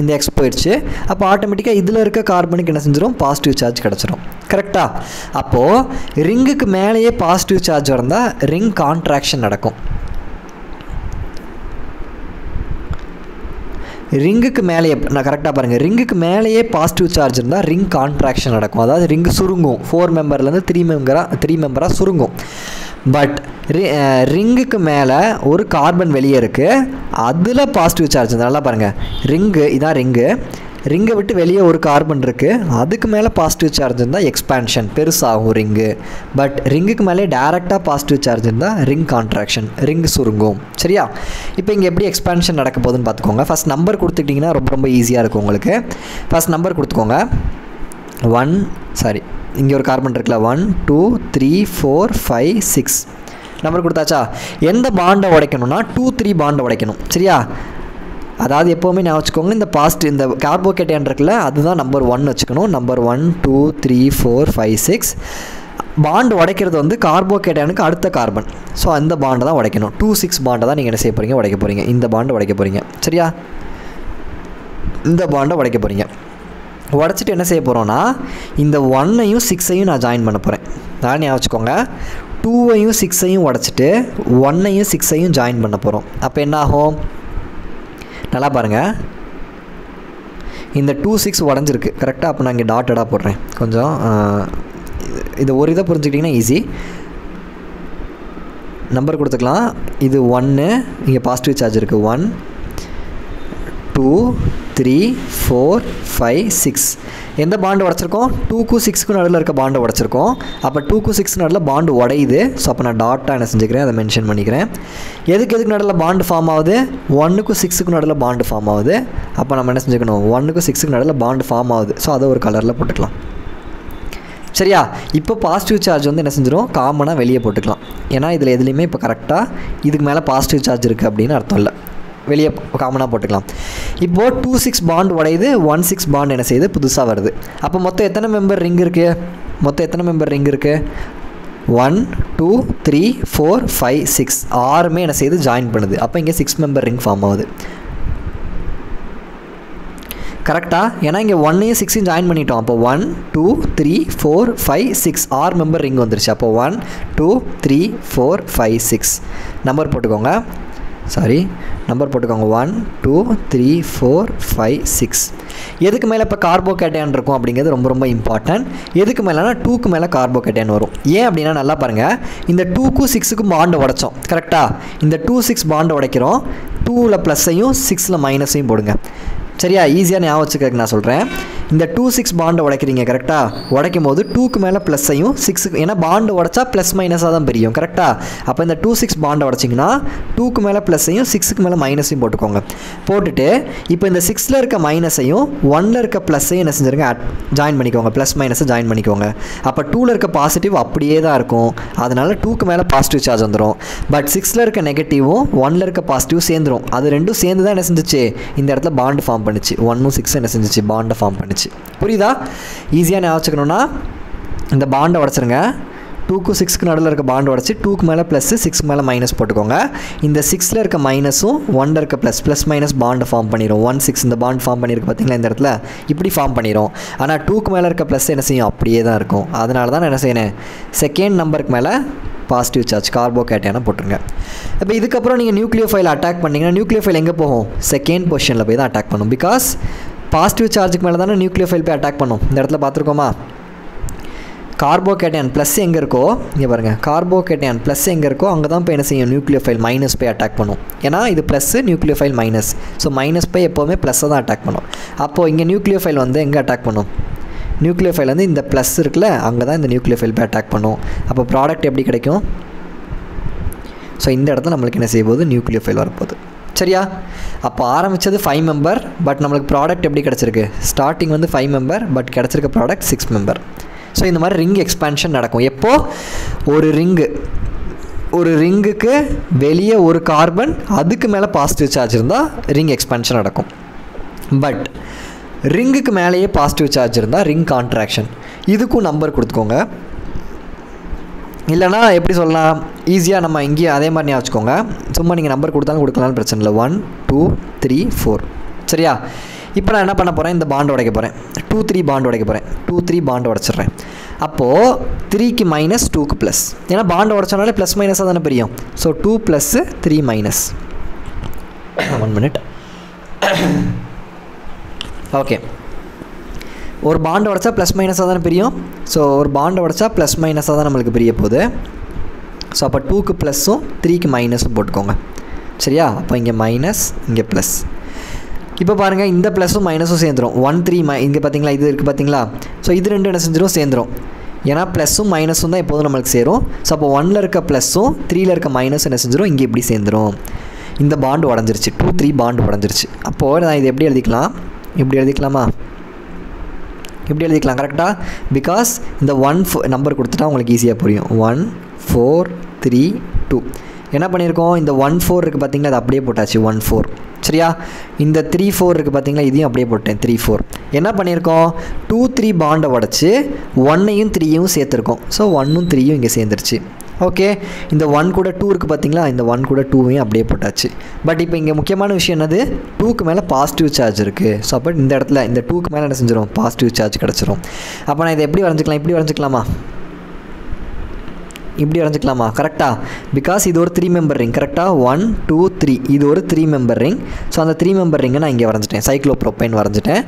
இந்த எக்ஸ் போயிடுச்சு. அப்போ ஆட்டோமேட்டிக்காக இதில் இருக்க கார்பனுக்கு என்ன செஞ்சிடும், பாசிட்டிவ் சார்ஜ் கிடச்சிரும். கரெக்டாக? அப்போது ரிங்குக்கு மேலேயே பாசிட்டிவ் சார்ஜ் இருந்தால் ரிங் கான்ட்ராக்ஷன் நடக்கும். ரிங்குக்கு மேலேயே நான் கரெக்டாக பாருங்கள், ரிங்குக்கு மேலேயே பாசிட்டிவ் சார்ஜ் இருந்தால் ரிங் கான்ட்ராக்ஷன் நடக்கும். அதாவது ரிங்கு சுருங்கும், 4 மெம்பர்லேருந்து 3 மெம்பராக சுருங்கும். பட் ரிங்குக்கு மேலே ஒரு கார்பன் வெளியே இருக்குது, அதில் பாசிட்டிவ் சார்ஜ். நல்லா பாருங்கள், இதான் ரிங்கை விட்டு வெளியே ஒரு கார்பன் இருக்குது, அதுக்கு மேலே பாசிட்டிவ் சார்ஜ் இருந்தால் எக்ஸ்பேன்ஷன் பெருசாகும் ரிங்கு. பட் ரிங்குக்கு மேலே டேரெக்டாக பாசிட்டிவ் சார்ஜ் இருந்தால் ரிங் கான்ட்ராக்ஷன், ரிங்கு சுருங்கும். சரியா? இப்போ இங்கே எப்படி எக்ஸ்பேன்ஷன் நடக்க போகுதுன்னு பார்த்துக்கோங்க. ஃபஸ்ட் நம்பர் கொடுத்துட்டிங்கன்னா ரொம்ப ஈஸியாக இருக்கும் உங்களுக்கு. ஃபஸ்ட் நம்பர் கொடுத்துக்கோங்க. இங்கே ஒரு கார்பன் இருக்குல்ல, 1 2 3 4 5 6 நம்பர் கொடுத்தாச்சா? எந்த பாண்டை உடைக்கணும்னா 2 3 பாண்டை உடைக்கணும். சரியா? அதாவது எப்போவுமே நான் வச்சுக்கோங்க, இந்த கார்போகேட்டையான் இருக்குல்ல, அதுதான் நம்பர் 1 வச்சுக்கணும். நம்பர் 1 2 3 4 5 6 பாண்டு உடைக்கிறது வந்து கார்போகேட்டையானுக்கு அடுத்த கார்பன். ஸோ அந்த பாண்டை தான் உடைக்கணும். 2 6 பாண்டை தான் நீங்கள் என்ன செய்ய போகிறீங்க, உடைக்க போகிறீங்க. இந்த பாண்டை உடைக்க போகிறீங்க. சரியா? இந்த பாண்டை உடைக்க போகிறீங்க. உடச்சிட்டு என்ன செய்ய போகிறோன்னா, இந்த 1ஐயும் 6ஐயும் நான் ஜாயின் பண்ண போகிறேன். நான் வச்சுக்கோங்க, 2ஐயும் 6ஐயும் உடச்சிட்டு 1ஐயும் 6ஐயும் ஜாயின் பண்ண போகிறோம். அப்போ என்ன ஆகும்? நல்லா பாருங்கள், இந்த 2 6 உடஞ்சிருக்கு கரெக்டாக. அப்போ நான் இங்கே டாட்டடாக போடுறேன். கொஞ்சம் இது ஒரு இதை புரிஞ்சுக்கிட்டிங்கன்னா ஈஸி. நம்பர் கொடுத்துக்கலாம். இது 1, இங்கே பாசிட்டிவ் சார்ஜ் இருக்குது. 1 2 3 4 5 6 எந்த பாண்டு உடச்சிருக்கோம்? 2க்கும் 6க்கும் நடுவில் இருக்க பாண்டை உடச்சிருக்கோம். அப்போ 2க்கும் 6க்கும் நடுவில் பாண்டு உடையுது. ஸோ அப்போ நான் டாட்டாக என்ன செஞ்சுக்கிறேன், அதை மென்ஷன் பண்ணிக்கிறேன். எதுக்கு நடுவில் பாண்டு ஃபார்ம் ஆகுது? 1க்கும் 6க்கும் நடுவில் பாண்டு ஃபார்ம் ஆகுது. அப்போ நம்ம என்ன செஞ்சுக்கணும், 1க்கும் 6க்கும் நடுவில் பாண்டு ஃபார்ம் ஆகுது. ஸோ அதை ஒரு கலரில் போட்டுக்கலாம். சரியா? இப்போ பாசிட்டிவ் சார்ஜ் வந்து என்ன செஞ்சிடும், காமனாக வெளியே போட்டுக்கலாம். ஏன்னா இதில் எதுலேயுமே இப்போ கரெக்டாக இதுக்கு மேலே பாசிட்டிவ் சார்ஜ் இருக்குது அப்படின்னு அர்த்தம் இல்லை. வெளியே காமனாக போட்டுக்கலாம். இப்போது 2 6 பாண்ட் உடையுது, 1 6 பாண்ட் என்ன செய்யுது, புதுசாக வருது. அப்போ மொத்தம் எத்தனை மெம்பர் ரிங் இருக்குது? 1 2 3 4 5 6 6மே என்ன செய்யுது, ஜாயின் பண்ணுது. அப்போ இங்கே 6 மெம்பர் ரிங் ஃபார்ம் ஆகுது. கரெக்டாக? ஏன்னா இங்கே 1ஐயும் 6ஐயும் ஜாயின் பண்ணிட்டோம். அப்போ 1 2 3 4 5 6 6 மெம்பர் ரிங் வந்துருச்சு. அப்போ 1 2 3 4 5 6 நம்பர் போட்டுக்கோங்க. 1 2 3 4 5 6 எதுக்கு மேலே இப்போ கார்போகேட்டையான் இருக்கும் அப்படிங்கிறது ரொம்ப இம்பார்ட்டன்ட். எதுக்கு மேலேனா 2க்கு மேலே கார்போகேட்டையான் வரும். ஏன் அப்படின்னா நல்லா பாருங்கள், இந்த 2க்கும் 6க்கும் பாண்டை உடைச்சோம் கரெக்டாக. இந்த 2 6 பாண்டை உடைக்கிறோம். 2ல் ப்ளஸ்ஸையும் 6ல் மைனஸையும் போடுங்க. சரியா? ஈஸியாக ஞாபகம் வச்சுக்கிறதுக்கு நான் சொல்கிறேன். இந்த 2 6 பாண்டை உடைக்கிறீங்க கரெக்டாக. உடைக்கும் போது 2க்கு மேலே ப்ளஸ்ஸையும் 6க்கு, ஏன்னா பாண்டு உடைச்சா ப்ளஸ் மைனஸாக தான் பிரியும் கரெக்டாக. அப்போ இந்த 2 6 பாண்டை உடைச்சிங்கன்னா 2க்கு மேலே ப்ளஸ்ஸையும் 6க்கு மேலே மைனஸையும் போட்டுக்கோங்க. போட்டுட்டு இப்போ இந்த 6ல் இருக்க மைனஸையும் 1ல் இருக்க ப்ளஸ்ஸையும் என்ன செஞ்சுருங்க, ஜாயின் பண்ணிக்கோங்க. ப்ளஸ் மைனஸை ஜாயின் பண்ணிக்கோங்க. அப்போ 2ல் இருக்க பாசிட்டிவ் அப்படியே தான் இருக்கும். அதனால் 2க்கு மேலே பாசிட்டிவ் சார்ஜ் வந்துடும். பட் 6ல் இருக்க நெகட்டிவும் 1ல் இருக்க பாசிட்டிவ் சேர்ந்துடும். அது ரெண்டும் சேர்ந்து தான் என்ன செஞ்சிச்சு, இந்த இடத்துல பாண்டு ஃபார்ம் பண்ணிச்சு. 1ம் 6 என்ன செஞ்சிச்சு, பாண்டை ஃபார்ம் பண்ணிச்சு. புரியுதா? ஈஸியாக ஞாபகம் வச்சுக்கணும்னா இந்த பாண்டை உடச்சிருங்க. 2க்கும் 6க்கு நடுவில் இருக்க பாண்டு உடச்சி 2க்கு மேலே ப்ளஸ் 6க்கு மேலே மைனஸ் போட்டுக்கோங்க. இந்த 6ல் இருக்க மைனஸும் 1ல் இருக்க ப்ளஸ் மைனஸ் பாண்டு ஃபார்ம் பண்ணிடும். 1 6 இந்த பாண்ட் ஃபார்ம் பண்ணியிருக்கு பார்த்தீங்களா, இந்த இடத்துல இப்படி ஃபார்ம் பண்ணிடும். ஆனால் 2க்கு மேலே இருக்க ப்ளஸ் என்ன செய்யும், அப்படியே தான் இருக்கும். அதனால தான் நான் என்ன செய்யணும், செகண்ட் நம்பருக்கு மேலே பாசிட்டிவ் சார்ஜ் கார்போகேட்டையானை போட்டுருங்க. இப்போ இதுக்கப்புறம் நீங்கள் நியூக்ளியோஃபைல் அட்டாக் பண்ணிங்கன்னா நியூக்ளியோஃபைல் எங்கே போகும், செகண்ட் பொசிஷனில் போய் தான் அட்டாக் பண்ணும். பிகாஸ் பாசிட்டிவ் சார்ஜுக்கு மேலே தானே நியூக்ளியோஃபைல் போய் அட்டாக் பண்ணும். இந்த இடத்துல பார்த்துருக்கோமா, கார்போகேட்டையான் ப்ளஸ் எங்கே இருக்கோ, இங்கே பாருங்கள், கார்போகேட்டையான் ப்ளஸ் எங்கே இருக்கோ அங்கே தான் போய் என்ன செய்யும், நியூக்ளியோஃபைல் மைனஸ் போய் அட்டாக் பண்ணும். ஏன்னா இது plus, nucleophile minus. So minus போய் எப்போவுமே ப்ளஸ்ஸை தான் அட்டாக் பண்ணும். அப்போது இங்கே நியூக்ளியோஃபைல் வந்து எங்கே அட்டாக் பண்ணும், நியூக்ளியோஃபைல் வந்து இந்த ப்ளஸ் இருக்குல்ல, அங்கே தான் இந்த நியூக்ளியோஃபைல் போய் அட்டாக் பண்ணும். அப்போ ப்ராடக்ட் எப்படி கிடைக்கும், ஸோ இந்த இடத்துல நம்மளுக்கு என்ன செய்ய போகுது, நியூக்ளியோஃபைல் வரப்போகுது. சரியா? அப்போ ஆரம்பித்தது 5 மெம்பர், பட் நம்மளுக்கு ப்ராடக்ட் எப்படி கிடச்சிருக்கு, ஸ்டார்டிங் வந்து 5 மெம்பர், பட் கிடச்சிருக்க ப்ராடக்ட் 6 மெம்பர். ஸோ இந்த மாதிரி ரிங் எக்ஸ்பேன்ஷன் நடக்கும். எப்போது ஒரு ரிங்குக்கு வெளியே ஒரு கார்பன், அதுக்கு மேலே பாசிட்டிவ் சார்ஜ் இருந்தால் ரிங் எக்ஸ்பேன்ஷன் நடக்கும். பட் ரிங்குக்கு மேலேயே பாசிட்டிவ் சார்ஜ் இருந்தால் ரிங் கான்ட்ராக்ஷன். இதுக்கும் நம்பர் கொடுத்துக்கோங்க. இல்லைனா எப்படி சொல்லலாம், ஈஸியாக நம்ம இங்கேயும் அதே மாதிரி வச்சுக்கோங்க. சும்மா நீங்கள் நம்பர் கொடுத்தாலும் கொடுக்கலாம்னு பிரச்சனை இல்லை. 1 2 3 4. சரியா? இப்போ நான் என்ன பண்ண போகிறேன், இந்த பாண்டு உடைக்க போகிறேன். 2 3 பாண்டு உடைக்க போகிறேன். 2 3 பாண்டு உடைச்சிட்றேன். அப்போது 3க்கு மைனஸ் 2க்கு ப்ளஸ், ஏன்னா பாண்டை உடச்சனாலே ப்ளஸ் மைனஸாக தானே பிரியும். So 2 + 3 minus. 1 மினிட். ஓகே, ஒரு பாண்டை உடச்சா ப்ளஸ் மைனஸாக தானே பிரியும். ஸோ ஒரு பாண்டை உடச்சா ப்ளஸ் மைனஸாக தான் நம்மளுக்கு பிரிய போகுது. ஸோ அப்போ 2க்கு ப்ளஸ்ஸும் 3க்கு மைனஸும் போட்டுக்கோங்க. சரியா? அப்போ இங்கே மைனஸ், இங்கே ப்ளஸ். இப்போ பாருங்கள், இந்த ப்ளஸும் மைனஸும் சேர்ந்துடும். 1 3 இங்கே பார்த்தீங்களா, இது இருக்குது பார்த்தீங்களா. ஸோ இது ரெண்டு என்ன செஞ்சிடும், சேர்ந்துடும். ஏன்னா ப்ளஸும் மைனஸும் தான் எப்போதும் நம்மளுக்கு சேரும். ஸோ அப்போ 1ல் இருக்க ப்ளஸும் 3ல் இருக்க மைனஸ் என்ன செஞ்சிடும், இங்கே இப்படி சேர்ந்துடும். இந்த பாண்டு உடஞ்சிருச்சு, 2 3 பாண்டு உடஞ்சிருச்சு. அப்போது நான் இது எப்படி எழுதிக்கலாம், இப்படி எழுதிக்கலாமா, இப்படி எழுதிக்கலாம் கரெக்டாக. பிகாஸ் இந்த 1 நம்பர் கொடுத்துட்டா உங்களுக்கு ஈஸியாக புரியும். 1 4 3 2 என்ன பண்ணியிருக்கோம், இந்த 1 4 இருக்குது பார்த்தீங்களா, அது அப்படியே போட்டாச்சு 1 4. சரியா? இந்த 3 4 இருக்குது பார்த்தீங்களா, இதையும் அப்படியே போட்டேன் 3 4. என்ன பண்ணியிருக்கோம், 2 3 பாண்டை உடச்சி 1ஐயும் 3யும் சேர்த்துருக்கோம். ஸோ 1ம் 3யும் இங்கே சேர்ந்துருச்சு. ஓகே, இந்த 1 கூட 2 இருக்குது பார்த்தீங்களா, இந்த 1 கூட 2வையும் அப்படியே போட்டாச்சு. பட் இப்போ இங்கே முக்கியமான விஷயம் என்னது, 2க்கு மேலே பாசிட்டிவ் சார்ஜ் இருக்குது. ஸோ அப்போ இந்த இடத்துல இந்த 2க்கு மேலே என்ன செஞ்சிடும், பாசிட்டிவ் சார்ஜ் கிடச்சிரும். அப்போ நான் இதை எப்படி வரைஞ்சிக்கலாம், இப்படி வரைஞ்சிக்கலாமா, இப்படி வரைஞ்சிக்கலாமா கரெக்டாக. பிகாஸ் இது ஒரு 3 மெம்பர் ரிங் கரெக்டாக. 1 2 3 இது ஒரு 3 மெம்பர் ரிங். ஸோ அந்த 3 மெம்பர் ரிங்கை நான் இங்கே வரைஞ்சிட்டேன், சைக்ளோப்ரோப்பைன் வரைஞ்சிட்டேன்.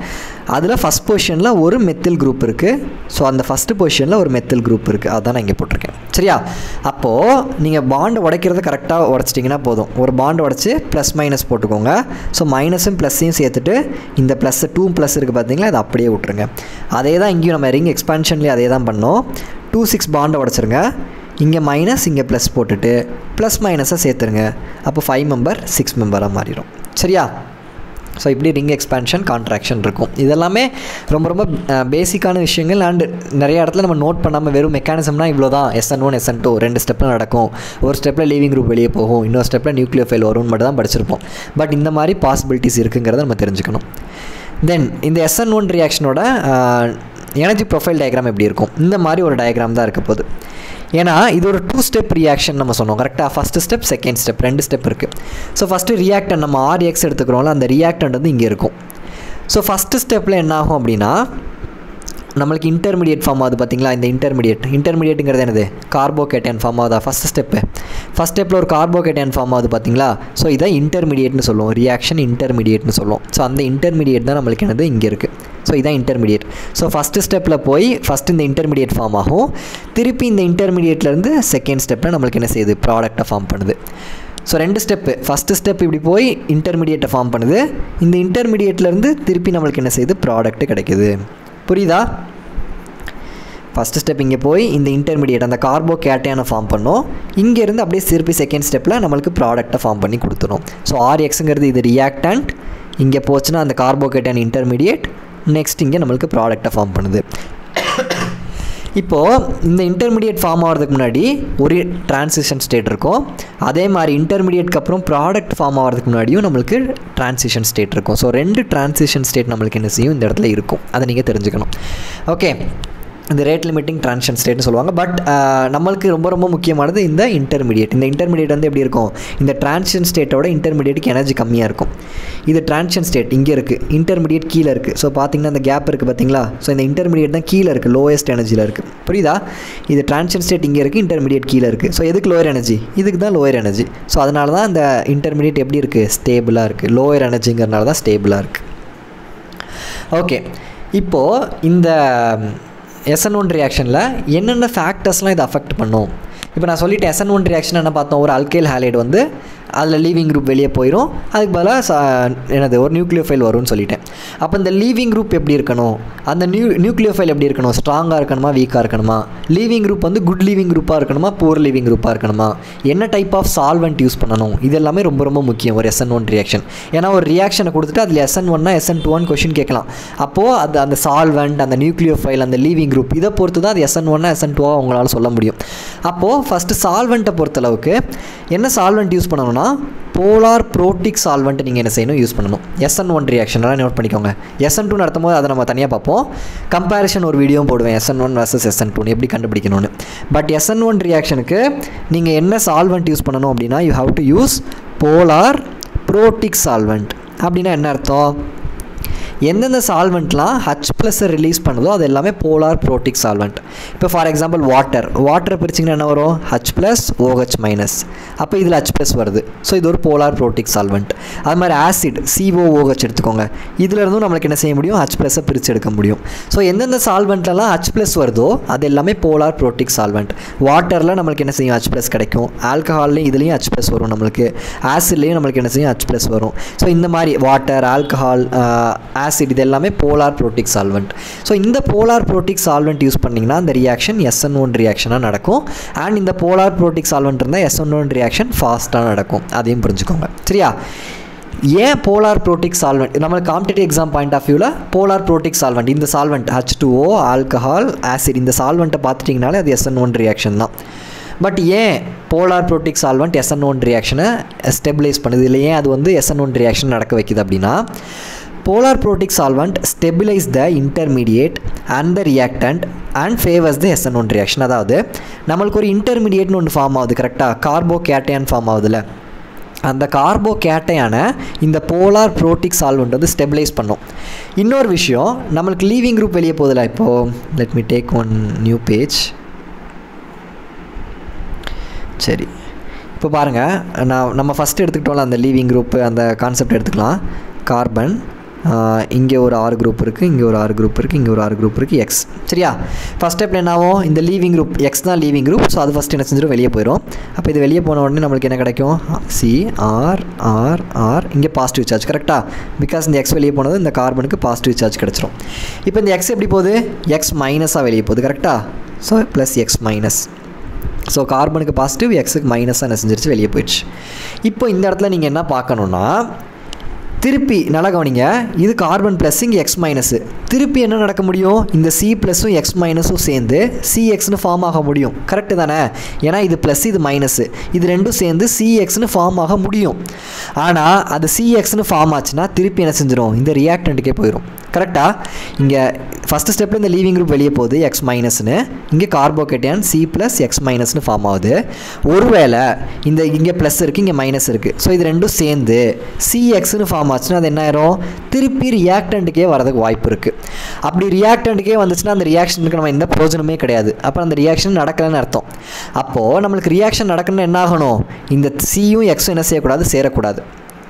அதில் ஃபஸ்ட் பொசிஷனில் ஒரு மெத்தில் குரூப் இருக்குது. ஸோ அந்த ஃபஸ்ட்டு பொசிஷனில் ஒரு மெத்தில் குரூப் இருக்குது, அதான் நான் இங்கே போட்டிருக்கேன். சரியா? அப்போது நீங்கள் பாண்டு உடைக்கிறத கரெக்டாக உடச்சிட்டிங்கன்னா போதும். ஒரு பாண்டு உடச்சி ப்ளஸ் மைனஸ் போட்டுக்கோங்க. ஸோ மைனஸும் ப்ளஸ்ஸையும் சேர்த்துட்டு இந்த ப்ளஸ் 2 ப்ளஸ் இருக்குது பார்த்தீங்களா, அதை அப்படியே விட்ருங்க. அதே தான் இங்கேயும் நம்ம ரிங் எக்ஸ்பான்ஷன்லேயே அதே தான் பண்ணோம். 2 6 பாண்டை உடச்சிருங்க, இங்கே மைனஸ் இங்கே ப்ளஸ் போட்டுட்டு ப்ளஸ் மைனஸை சேர்த்துருங்க. அப்போ 5 மெம்பர் 6 மெம்பராக மாறிடும். சரியா? ஸோ இப்படி ரிங் எக்ஸ்பான்ஷன் கான்ட்ராக்ஷன் இருக்கும். இதெல்லாமே ரொம்ப ரொம்ப பேசிக்கான விஷயங்கள். அண்டு நிறைய இடத்துல நம்ம நோட் பண்ணாமல் வெறும் மெக்கானிசம்னா இவ்வளோ தான், SN1 SN2 2 ஸ்டெப்பில் நடக்கும். ஒரு ஸ்டெப்பில் லீவிங் குரூப் வெளியே போகும், இன்னொரு ஸ்டெப்பில் நியூக்ளியோஃபைல் வரும்னு மட்டும் தான் படிச்சிருப்போம். பட் இந்த மாதிரி பாசிபிலிட்டிஸ் இருக்குங்கிறத நம்ம தெரிஞ்சுக்கணும். தென் இந்த SN1 ரியாக்ஷனோட எனர்ஜி ப்ரொஃபைல் டயக்ராம் எப்படி இருக்கும், இந்த மாதிரி ஒரு டயக்ராம் தான் இருக்க போகுது. ஏன்னா இது ஒரு 2 ஸ்டெப் ரியாக்ஷன் நம்ம சொன்னோம் கரெக்டாக. First step, second step, 2 step இருக்குது. ஸோ ஃபஸ்ட்டு ரியாக்டன் நம்ம RX எடுத்துக்கிறோம்ல, அந்த ரியாக்டன்ட் வந்து இங்கே இருக்கும். ஸோ ஃபஸ்ட்டு ஸ்டெப்பில் என்ன ஆகும் அப்படின்னா, நம்மளுக்கு இன்டர்மீடியேட் ஃபார்ம் ஆகுது பார்த்தீங்களா. இந்த இன்டர்மீடியேட்டுங்கிறது என்னது, கார்போகேட்டைன் ஃபார்ம் ஆகுதா ஃபஸ்ட் ஸ்டெப்பு. ஃபஸ்ட் ஸ்டெப்பில் ஒரு கார்போகேட்டைன் ஃபார்ம் ஆகுது பார்த்தீங்களா. ஸோ இதை இன்டர்மீடியேட்னு சொல்லுவோம், ரியாக்ஷன் இன்டர்மீடியேட்னு சொல்லுவோம். ஸோ அந்த இன்டர்மீடியேட் தான் நம்மளுக்கு என்னது இங்கே இருக்குது. ஸோ இதான் இன்டர்மீடியேட். ஸோ ஃபஸ்ட்டு ஸ்டெப்பில் போய் ஃபஸ்ட்டு இந்த இன்டர்மீடியேட் ஃபார்ம் ஆகும். திருப்பி இந்த இன்டர்மீடியேட்லேருந்து செகண்ட் ஸ்டெப்பில் நம்மளுக்கு என்ன செய்யுது, ப்ராடக்டை ஃபார்ம் பண்ணுது. ஸோ 2 ஸ்டெப்பு, ஃபஸ்ட்டு ஸ்டெப் இப்படி போய் இன்டர்மீடியேட்டை ஃபார்ம் பண்ணுது. இந்த இன்டர்மீடியேட்லேருந்து திருப்பி நம்மளுக்கு என்ன செய்யுது, ப்ராடக்ட்டு கிடைக்குது. புரியுதா? ஃபஸ்ட்டு ஸ்டெப் இங்கே போய் இந்த இன்டர்மீடியேட் அந்த கார்போகேட்டைனை ஃபார்ம் பண்ணோம். இங்கேருந்து அப்படியே திருப்பி செகண்ட் ஸ்டெப்பில் நம்மளுக்கு ப்ராடக்டை ஃபார்ம் பண்ணி கொடுத்துரும். ஸோ RXங்கிறது இது ரியாக்டன்ட், இங்கே போச்சுன்னா அந்த கார்போகேட்டைன் இன்டர்மீடியேட், நெக்ஸ்ட் இங்கே நம்மளுக்கு ப்ராடக்டை ஃபார்ம் பண்ணுது. இப்போது இந்த இன்டர்மீடியேட் ஃபார்ம் ஆகிறதுக்கு முன்னாடி ஒரு ட்ரான்சிஷன் ஸ்டேட் இருக்கும். அதே மாதிரி இன்டர்மீடியேட்க்கு அப்புறம் ப்ராடக்ட் ஃபார்ம் ஆகிறதுக்கு முன்னாடியும் நம்மளுக்கு ட்ரான்சிஷன் ஸ்டேட் இருக்கும். ஸோ 2 ட்ரான்சிஷன் ஸ்டேட் நம்மளுக்கு என்ன செய்யும், இந்த இடத்துல இருக்கும். அதை நீங்கள் தெரிஞ்சுக்கணும். ஓகே, இந்த ரேட் லிமிட்டிங் ட்ரான்சிஷன் ஸ்டேட்னு சொல்லுவாங்க. பட் நம்மளுக்கு ரொம்ப ரொம்ப முக்கியமானது இந்த இன்டர்மீடியேட். இந்த இன்டர்மீடியேட் வந்து எப்படி இருக்கும், இந்த ட்ரான்சிஷன் ஸ்டேட்டோட இன்டர்மீடியேட்டுக்கு எனர்ஜி கம்மியாக இருக்கும். இது ட்ரான்சிஷன் ஸ்டேட் இங்கே இருக்குது, இன்டர்மீடியேட் கீழே இருக்குது. ஸோ பார்த்தீங்கன்னா அந்த கேப் இருக்குது பார்த்தீங்களா. ஸோ இந்த இன்டர்மீடியேட் தான் கீழே இருக்குது, லோயஸ்ட் எனர்ஜியில் இருக்குது. புரியுதா? இது ட்ரான்சிஷன் ஸ்டேட் இங்கே இருக்குது, இன்டர்மீடியேட் கீழே இருக்குது. ஸோ எதுக்கு லோயர் எனர்ஜி, இதுக்கு தான் லோயர் எனர்ஜி. ஸோ அதனால தான் இந்த இன்டர்மீடியேட் எப்படி இருக்குது, ஸ்டேபிளாக இருக்குது. லோயர் எனர்ஜிங்கிறனால தான் ஸ்டேபிளாக இருக்குது. ஓகே, இப்போது இந்த SN1 ரியாக்ஷனில் என்னென்ன ஃபேக்டர்ஸ்லாம் இதை அஃபெக்ட் பண்ணும். இப்போ நான் சொல்லிவிட்டு SN1 ரியாக்ஷன் என்ன பார்த்தோம், ஒரு அல்கைல் ஹாலைடு வந்து அதில் லீவிங் குரூப் வெளியே போயிடும், அதுக்கு பதிலாக என்னது ஒரு நியூக்ளியோஃபைல் வரும்னு சொல்லிட்டேன். அப்போ இந்த லீவிங் குரூப் எப்படி இருக்கணும், அந்த நியூக்ளியோஃபைல் எப்படி இருக்கணும், ஸ்ட்ராங்காக இருக்கணுமா வீக்காக இருக்கணுமா, லீவிங் குரூப் வந்து குட் லீவிங் குரூப்பாக இருக்கணுமா புவர் லீவிங் குரூப்பாக இருக்கணுமா, என்ன டைப் ஆஃப் சால்வெண்ட் யூஸ் பண்ணணும், இது எல்லாமே ரொம்ப ரொம்ப முக்கியம் ஒரு SN1 ரியாக்ஷன். ஏன்னா ஒரு ரியாக்ஷனை கொடுத்துட்டு அதில் SN1னா SN2 கொஷின் கேட்கலாம். அப்போது அது அந்த சால்வெண்ட், அந்த நியூக்ளியோஃபைல், அந்த லீவிங் குரூப் இதை பொறுத்து தான் அது SN1னா SN2 உங்களால் சொல்ல முடியும். அப்போது ஃபஸ்ட்டு சால்வெண்ட்டை பொறுத்தளவுக்கு என்ன சால்வெண்ட் யூஸ் பண்ணணும்னா போலார் ப்ரோட்டிக் சால்வெண்ட் நீங்கள் என்ன செய்யணும், யூஸ் பண்ணணும். SN1 ரியாக்ஷன்லாம் நோட் பண்ணிக்கோங்க. SN2 நடத்தும் போது அதை நம்ம தனியாக பார்ப்போம். கம்பேரிஷன் ஒரு வீடியோவும் போடுவேன், SN1 vs SN2 எப்படி கண்டுபிடிக்கணும்னு. பட் SN1 ரியாக்ஷனுக்கு நீங்கள் என்ன சால்வெண்ட் யூஸ் பண்ணணும் அப்படின்னா, you have to use polar protic solvent. அப்படின்னா என்ன அர்த்தம், எந்தெந்த சால்வெண்ட்லாம் H ப்ளஸ்ஸை ரிலீஸ் பண்ணுதோ அது எல்லாமே போலார் ப்ரோட்டிக் சால்வெண்ட். இப்போ ஃபார் எக்ஸாம்பிள் வாட்டரை பிரிச்சிங்கன்னா என்ன வரும்? H plus OH minus. அப்போ இதில் H ப்ளஸ் வருது. ஸோ இது ஒரு போலார் ப்ரோட்டிக் சால்வெண்ட். அது மாதிரி ஆசிட் COOH எடுத்துக்கோங்க. இதில் இருந்தும் நம்மளுக்கு என்ன செய்ய முடியும்? H ப்ளஸ்ஸை பிரித்து எடுக்க முடியும். ஸோ எந்தெந்த சால்வெண்ட்லாம் H ப்ளஸ் வருதோ அது எல்லாமே போலார் ப்ரோட்டிக் சால்வெண்ட். வாட்டரில் நம்மளுக்கு என்ன செய்யும்? H ப்ளஸ் கிடைக்கும். ஆல்கஹால்லையும் இதுலேயும் H ப்ளஸ் வரும் நம்மளுக்கு. ஆசிட்லேயும் நம்மளுக்கு என்ன செய்யும்? H ப்ளஸ் வரும். ஸோ இந்த மாதிரி வாட்டர், ஆல்கஹால், ஆசிட் இது எல்லாமே போலார் ப்ரோட்டிக் சால்வெண்ட். ஸோ இந்த போலார் ப்ரோட்டிக் சால்வெண்ட் யூஸ் பண்ணிங்கன்னா அந்த ரியாக்ஷன் SN1 ரியாக்ஷனாக நடக்கும். அண்ட் இந்த போலார் ப்ரோட்டிக் சால்வெண்ட் இருந்தால் SN1 ரியாக்ஷன் ஃபாஸ்ட்டாக நடக்கும். அதையும் புரிஞ்சுக்கோங்க. சரியா? ஏன் போலார் ப்ரோட்டிக் சால்வெண்ட் நம்மளுக்கு காம்படிட்டிவ் எக்ஸாம் பாயிண்ட் ஆஃப் வியூவில் போலார் ப்ரோட்டிக் சால்வெண்ட் இந்த சால்வெண்ட் H2O, ஆல்கஹால், ஆசிட் இந்த சால்வெண்ட்டை பார்த்துட்டிங்கனாலே அது SN1 ரியாக்ஷன் தான். பட் ஏன் போலார் ப்ரோட்டிக் சால்வெண்ட் SN1 ரியாக்ஷனை ஸ்டெபிலைஸ் பண்ணுது? இல்லை ஏன் அது வந்து SN1 ரியாக்ஷன் நடக்க வைக்குது அப்படின்னா, polar protic solvent stabilize the intermediate and the reactant and favors the SN1 reaction. அதாவது நம்மளுக்கு ஒரு இன்டர்மீடியேட்னு ஒன்று ஃபார்ம் ஆகுது. கரெக்டாக கார்போகேட்டையான் ஃபார்ம் ஆகுதுல்ல, அந்த கார்போகேட்டையான இந்த போலார் ப்ரோட்டிக் சால்வெண்ட் வந்து ஸ்டெபிலைஸ் பண்ணும். இன்னொரு விஷயம், நம்மளுக்கு லீவிங் குரூப் வெளியே போதில்ல. இப்போது let me take one new page. சரி, இப்போ பாருங்கள், நம்ம ஃபஸ்ட்டு எடுத்துக்கிட்டோம்ல அந்த லீவிங் குரூப்பு, அந்த கான்செப்ட் எடுத்துக்கலாம். கார்பன், இங்கே ஒரு 6 குரூப் இருக்குது, இங்கே ஒரு 6 குரூப் இருக்குது, இங்கே ஒரு 6 குரூப் இருக்குது, எக்ஸ். சரியா? ஃபஸ்ட் ஸ்டெப் என்ன ஆகும்? இந்த லீவிங் குரூப் எக்ஸ் தான் லீவிங் குரூப். ஸோ அது ஃபஸ்ட்டு என்ன செஞ்சிடும்? வெளியே போயிடும். அப்போ இது வெளியே போன உடனே நம்மளுக்கு என்ன கிடைக்கும்? CR இங்கே பாசிட்டிவ் சார்ஜ். கரெக்டாக? பிகாஸ் இந்த எக்ஸ் வெளியே போனது இந்த கார்பனுக்கு பாசிட்டிவ் சார்ஜ் கிடச்சிரும். இப்போ இந்த எக்ஸ் எப்படி போகுது? எக்ஸ் மைனஸாக வெளியே போகுது. கரெக்டாக? So plus X minus. So கார்பனுக்கு பாசிட்டிவ், எக்ஸுக்கு மைனஸாக என்ன செஞ்சிருச்சு? வெளியே போயிடுச்சு. இப்போ இந்த இடத்துல நீங்கள் என்ன பார்க்கணுன்னா, திருப்பி நல்லா கவனிங்க, இது கார்பன் ப்ளஸ், இங்கே எக்ஸ் மைனஸு. திருப்பி என்ன நடக்க முடியும்? இந்த சி ப்ளஸும் எக்ஸ் மைனஸும் சேர்ந்து சிஎக்ஸ்னு ஃபார்ம் ஆக முடியும். கரெக்டு தானே? ஏன்னா இது ப்ளஸ் இது மைனஸு, இது ரெண்டும் சேர்ந்து சிஎக்ஸ்னு ஃபார்ம் ஆக முடியும். ஆனால் அது சிஎக்ஸ்னு ஃபார்ம் ஆச்சுன்னா திருப்பி என்ன செஞ்சிடும்? இந்த ரியாக்டண்ட்டுக்கே போயிடும். கரெக்டாக? இங்கே ஃபஸ்ட்டு ஸ்டெப்பில் இந்த லீவிங் குரூப் வெளியே போகுது, எக்ஸ் மைனஸ்னு. இங்கே கார்போகேட்டையான் சி ப்ளஸ் எக்ஸ் மைனஸ்னு ஃபார்ம் ஆகுது. ஒருவேளை இந்த இங்கே ப்ளஸ் இருக்குது, இங்கே மைனஸ் இருக்குது. ஸோ இது ரெண்டும் சேர்ந்து சிஎக்ஸ்னு ஃபார்ம் ஆச்சுன்னா அது என்ன ஆயிரும்? திருப்பி ரியாக்டண்ட்டுக்கே வரதுக்கு வாய்ப்பு இருக்குது. அப்படி ரியாக்டண்ட்டுக்கே வந்துச்சுன்னா அந்த ரியாக்ஷனுக்கு நம்ம எந்த பிரயோஜனமே கிடையாது. அப்போ அந்த ரியாக்ஷன் நடக்கலைன்னு அர்த்தம். அப்போது நம்மளுக்கு ரியாக்ஷன் நடக்கணும்னு என்ன ஆகணும்? இந்த சியும் எக்ஸும் என்ன செய்யக்கூடாது? சேரக்கூடாது.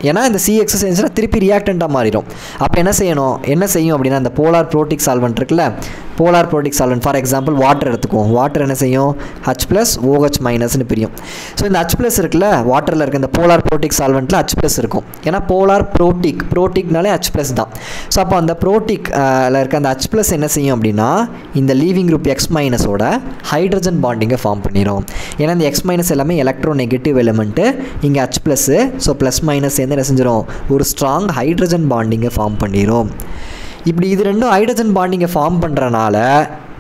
ஏன்னா இந்த சிஎக்ஸ் செஞ்சுன்னா திருப்பி ரியாக்டண்ட்டாக மாறிடும். அப்போ என்ன செய்யும் அப்படின்னா, இந்த போலார் ப்ரோட்டிக் சால்வெண்ட் இருக்குல்ல, polar protic solvent for example water எடுத்துக்குவோம். வாட்டர் என்ன செய்யும்? H ப்ளஸ் OH மைனஸ்னு பிரியும். ஸோ இந்த H ப்ளஸ் இருக்குல்ல, வாட்டரில் இருக்க இந்த போலார் ப்ரோட்டிக் சால்வெண்ட்டில் H ப்ளஸ் இருக்கும். ஏன்னா போலார் ப்ரோட்டிக்னாலே H ப்ளஸ் தான். ஸோ அப்போ அந்த ப்ரோட்டிக்கில் இருக்க அந்த H ப்ளஸ் என்ன செய்யும் அப்படின்னா, இந்த லீவிங் குரூப் எக்ஸ் மைனஸோட ஹைட்ரஜன் பாண்டிங்கை ஃபார்ம் பண்ணிடும். ஏன்னா இந்த எக்ஸ் மைனஸ் எல்லாமே எலக்ட்ரோ நெகட்டிவ் எலிமெண்ட்டு, இங்கே H plus. So plus minus சேர்ந்து என்ன செஞ்சிடும்? ஒரு ஸ்ட்ராங் ஹைட்ரஜன் பாண்டிங்கை ஃபார்ம் பண்ணிடும். இப்படி இது ரெண்டும் ஹைட்ரஜன் பாண்டிங்கை ஃபார்ம் பண்ணுறனால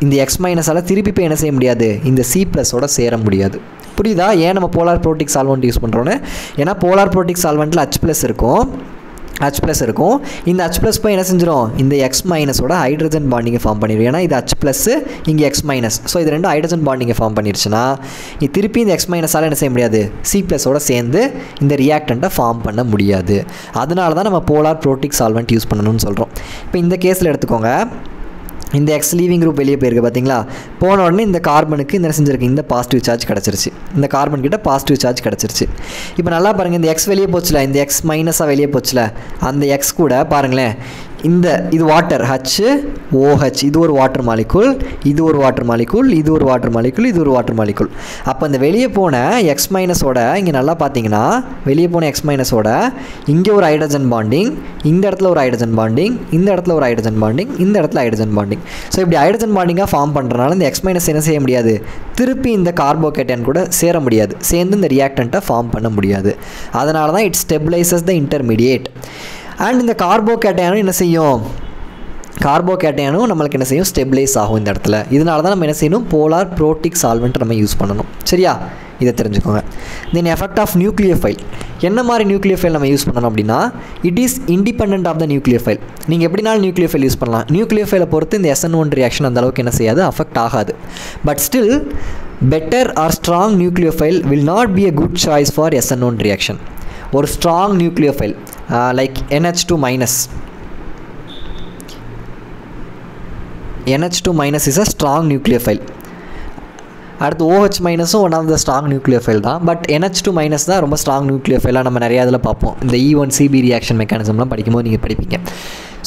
இந்த எக்ஸ் மைனஸால் திருப்பி போய் என்ன செய்ய முடியாது? இந்த சி ப்ளஸோட சேர முடியாது. புரியுதா? ஏன் நம்ம போலார் ப்ரோட்டிக் சால்வெண்ட் யூஸ் பண்ணுறோன்னு? ஏன்னா போலார் ப்ரோட்டிக் சால்வெண்ட்டில் H ப்ளஸ் இருக்கும், இந்த H ப்ளஸ் போய் என்ன செஞ்சிடும்? இந்த எக்ஸ் மைனஸோட ஹைட்ரஜன் பாண்டிங்கை ஃபார்ம் பண்ணிடும். ஏன்னா இது H ப்ளஸ்ஸு, இங்கே எக்ஸ் மைனஸ். ஸோ இது ரெண்டும் ஹைட்ரஜன் பாண்டிங்கை ஃபார்ம் பண்ணிடுச்சுன்னா இது திருப்பி இந்த எக்ஸ் மைனஸால் என்ன செய்ய முடியாது? சி ப்ளஸோட சேர்ந்து இந்த ரியாக்டண்ட்டை ஃபார்ம் பண்ண முடியாது. அதனால தான் நம்ம போலார் ப்ரோட்டிக் சால்வெண்ட் யூஸ் பண்ணணும்னு சொல்கிறோம். இப்போ இந்த கேஸில் எடுத்துக்கோங்க, இந்த எக்ஸ் லீவிங் குரூப் வெளியே போயிருக்கு பார்த்தீங்களா? போன உடனே இந்த கார்பனுக்கு இந்த செஞ்சிருக்கு, இந்த பாசிட்டிவ் சார்ஜ் கிடச்சிருச்சு. இந்த கார்பன் கிட்ட பாசிட்டிவ் சார்ஜ் கிடச்சிருச்சு. இப்போ நல்லா பாருங்கள், இந்த எக்ஸ் வெளியே போச்சுல, இந்த எக்ஸ் மைனஸாக வெளியே போச்சுல, அந்த எக்ஸ் கூட பாருங்களேன், இது வாட்டர் HOH, இது ஒரு வாட்டர் மாலிகுல், இது ஒரு வாட்டர் மாலிகுல், இது ஒரு வாட்டர் மாலிகுல், இது ஒரு வாட்டர் மாலிகுல். அப்போ இந்த வெளியே போன எக்ஸ் மைனஸோட இங்கே நல்லா பார்த்தீங்கன்னா, வெளியே போன எக்ஸ் மைனஸோட இங்கே ஒரு ஹைட்ரஜன் பாண்டிங், இந்த இடத்துல ஒரு ஹைட்ரஜன் பாண்டிங், இந்த இடத்துல ஒரு ஹைட்ரஜன் பாண்டிங், இந்த இடத்துல ஹைட்ரஜன் பாண்டிங். ஸோ இப்படி ஹைட்ரஜன் பாண்டிங்காக ஃபார்ம் பண்ணுறதுனால இந்த எக்ஸ் மைனஸ் என்ன செய்ய முடியாது? திருப்பி இந்த கார்போகேட்டையான் கூட சேர முடியாது, சேர்ந்து இந்த ரியாக்டண்ட்டை ஃபார்ம் பண்ண முடியாது. அதனால தான் இட் ஸ்டெபிலைசஸ் த இன்டர்மீடியேட். அண்ட் இந்த கார்போகேட்டையானும் என்ன செய்யும்? கார்போகேட்டையானும் நம்மளுக்கு என்ன செய்யும்? ஸ்டெபிலைஸ் ஆகும் இந்த இடத்துல. இதனால தான் நம்ம என்ன செய்யணும்? போலார் ப்ரோட்டிக் சால்வெண்ட் நம்ம யூஸ் பண்ணணும். சரியா? இதை தெரிஞ்சுக்கோங்க. Then effect of nucleophile. என்ன மாதிரி நியூக்ளியோஃபைல் நம்ம யூஸ் பண்ணணும் அப்படின்னா, it is independent of the nucleophile. நீங்கள் எப்படினாலும் நியூக்ளியோஃபைல் யூஸ் பண்ணலாம். நியூக்ளியோஃபைலை பொறுத்து இந்த SN1 ரியாக்ஷன் அந்த அளவுக்கு என்ன செய்யாது? அஃபெக்ட் ஆகாது. But still better or strong nucleophile will not be a good choice for SN1 reaction. ஒரு strong nucleophile like NH2 minus, NH2 minus is a strong nucleophile. அடுத்து OH மைனஸும் one of the strong nucleophile தான். But NH2 minus தான் ரொம்ப strong நியூக்ளியோஃபைலாக நம்ம நிறையா இதில் பார்ப்போம். இந்த E1CB ரியாக்ஷன் மெக்கானிசம்லாம் படிக்கும்போது நீங்கள் படிப்பீங்க.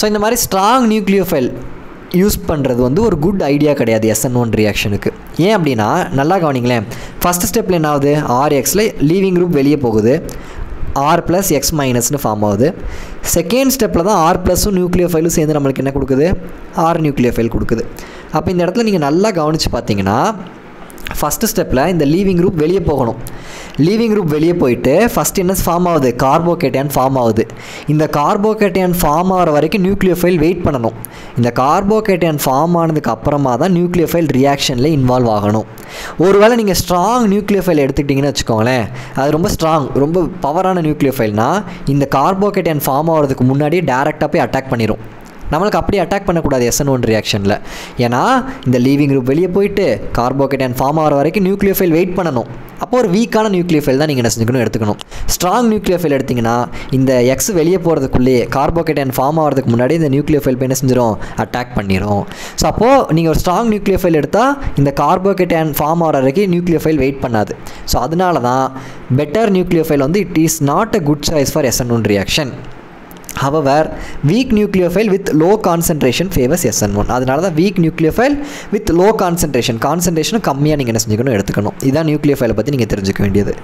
ஸோ இந்த மாதிரி ஸ்ட்ராங் நியூக்ளியோஃபைல் யூஸ் பண்ணுறது வந்து ஒரு குட் ஐடியா கிடையாது SN1 ரியாக்ஷனுக்கு. ஏன் அப்படின்னா நல்லா கவனிங்களேன். ஃபஸ்ட் ஸ்டெப்பில் என்ன ஆகுது, RXல லீவிங் குரூப் வெளியே போகுது, R + X மைனஸ்னு ஃபார்ம் ஆகுது. செகண்ட் ஸ்டெப்பில் தான் R + நியூக்ளியோஃபைலும் சேர்ந்து நம்மளுக்கு என்ன கொடுக்குது, R நியூக்ளியோஃபைல் கொடுக்குது. அப்போ இந்த இடத்துல நீங்கள் நல்லா கவனித்து பார்த்தீங்கன்னா ஃபஸ்ட்டு ஸ்டெப்பில் இந்த லீவிங் குரூப் வெளியே போகணும். லீவிங் குரூப் வெளியே போயிட்டு ஃபஸ்ட் என்ன ஃபார்ம் ஆகுது, கார்போகேட்டையான் ஃபார்ம் ஆகுது. இந்த கார்போகேட்டையான் ஃபார்ம் ஆகிற வரைக்கும் நியூக்ளியோஃபைல் வெயிட் பண்ணணும். இந்த கார்போகேட்டையான் ஃபார்ம் ஆனதுக்கு அப்புறமா தான் நியூக்ளியோஃபைல் ரியாக்ஷனில் இன்வால்வ் ஆகணும். ஒருவேளை நீங்கள் ஸ்ட்ராங் நியூக்ளியோஃபைல் எடுத்துக்கிட்டிங்கன்னு வச்சுக்கோங்களேன், அது ரொம்ப ஸ்ட்ராங் ரொம்ப பவரான நியூக்ளியோஃபைல்னால் இந்த கார்போகேட்டையான் ஃபார்ம் ஆகிறதுக்கு முன்னாடியே டேரெக்டாக போய் அட்டாக் பண்ணிடும். நம்மளுக்கு அப்படி அட்டாக் பண்ணக்கூடாது SN1 ரியாக்ஷனில். ஏன்னா இந்த லீவிங் குரூப் வெளியே போயிட்டு கார்போகேட்டையான் ஃபார்ம் ஆகிற வரைக்கும் நியூக்ளியோஃபைல் வெயிட் பண்ணணும். அப்போ ஒரு வீக்கான நியூக்ளியோஃபைல் தான் நீங்கள் என்ன செஞ்சுக்கணும், எடுத்துக்கணும். ஸ்ட்ராங் நியூக்ளியோஃபைல் எடுத்திங்கன்னா இந்த எக்ஸ் வெளியே போகிறதுக்குள்ளேயே கார்போகேட்டையான் ஃபார்ம் ஆகிறதுக்கு முன்னாடி இந்த நியூக்ளியோஃபைல் போய் என்ன செஞ்சிடும், அட்டாக் பண்ணிடும். ஸோ அப்போது நீங்கள் ஒரு ஸ்ட்ராங் நியூக்ளியோஃபைல் எடுத்தால் இந்த கார்போகேட்டையான் ஃபார்ம் ஆகிற வரைக்கும் நியூக்ளியோஃபைல் வெயிட் பண்ணாது. ஸோ அதனால தான் பெட்டர் நியூக்ளியோஃபைல் வந்து it is not a good choice for SN1 reaction. However, weak nucleophile with low concentration favors SN1. அதனால தான் weak nucleophile with low concentration கம்மியாக நீங்கள் என்ன செஞ்சுக்கணும், எடுத்துக்கணும். இதுதான் நியூக்ளியோஃபைலை பற்றி நீங்கள் தெரிஞ்சுக்க வேண்டியது.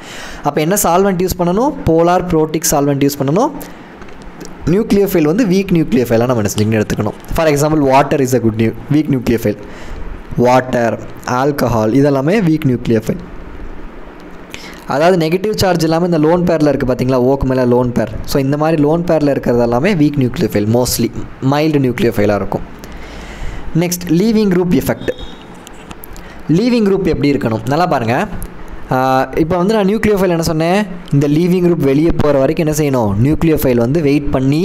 அப்போ என்ன சால்வெண்ட் யூஸ் பண்ணணும், போலார் ப்ரோட்டிக் சால்வெண்ட் யூஸ் பண்ணணும். நியூக்ளியோஃபைல் வந்து வீக் நியூக்ளியோஃபைலாக நம்ம என்ன செஞ்சுக்கணும், எடுத்துக்கணும். For example water is a good week nucleophile. Water, alcohol இதெல்லாமே வீக் நியூக்ளியோஃபைல். அதாவது நெகட்டிவ் சார்ஜ் இல்லாமல் இந்த லோன் பேரில் இருக்குது பார்த்தீங்களா, ஓக்கு மேலே லோன் பேர். ஸோ இந்த மாதிரி லோன் பேரில் இருக்கிறது எல்லாமே வீக் நியூக்ளியோஃபைல், மோஸ்ட்லி மைல்டு நியூக்ளியோஃபைலாக இருக்கும். Next leaving group effect. Leaving group எப்படி இருக்கணும் நல்லா பாருங்கள். இப்போ வந்து நான் நியூக்ளியோஃபைல் என்ன சொன்னேன், இந்த லீவிங் குரூப் வெளியே போகிற வரைக்கும் என்ன செய்யணும், நியூக்ளியோஃபைல் வந்து வெயிட் பண்ணி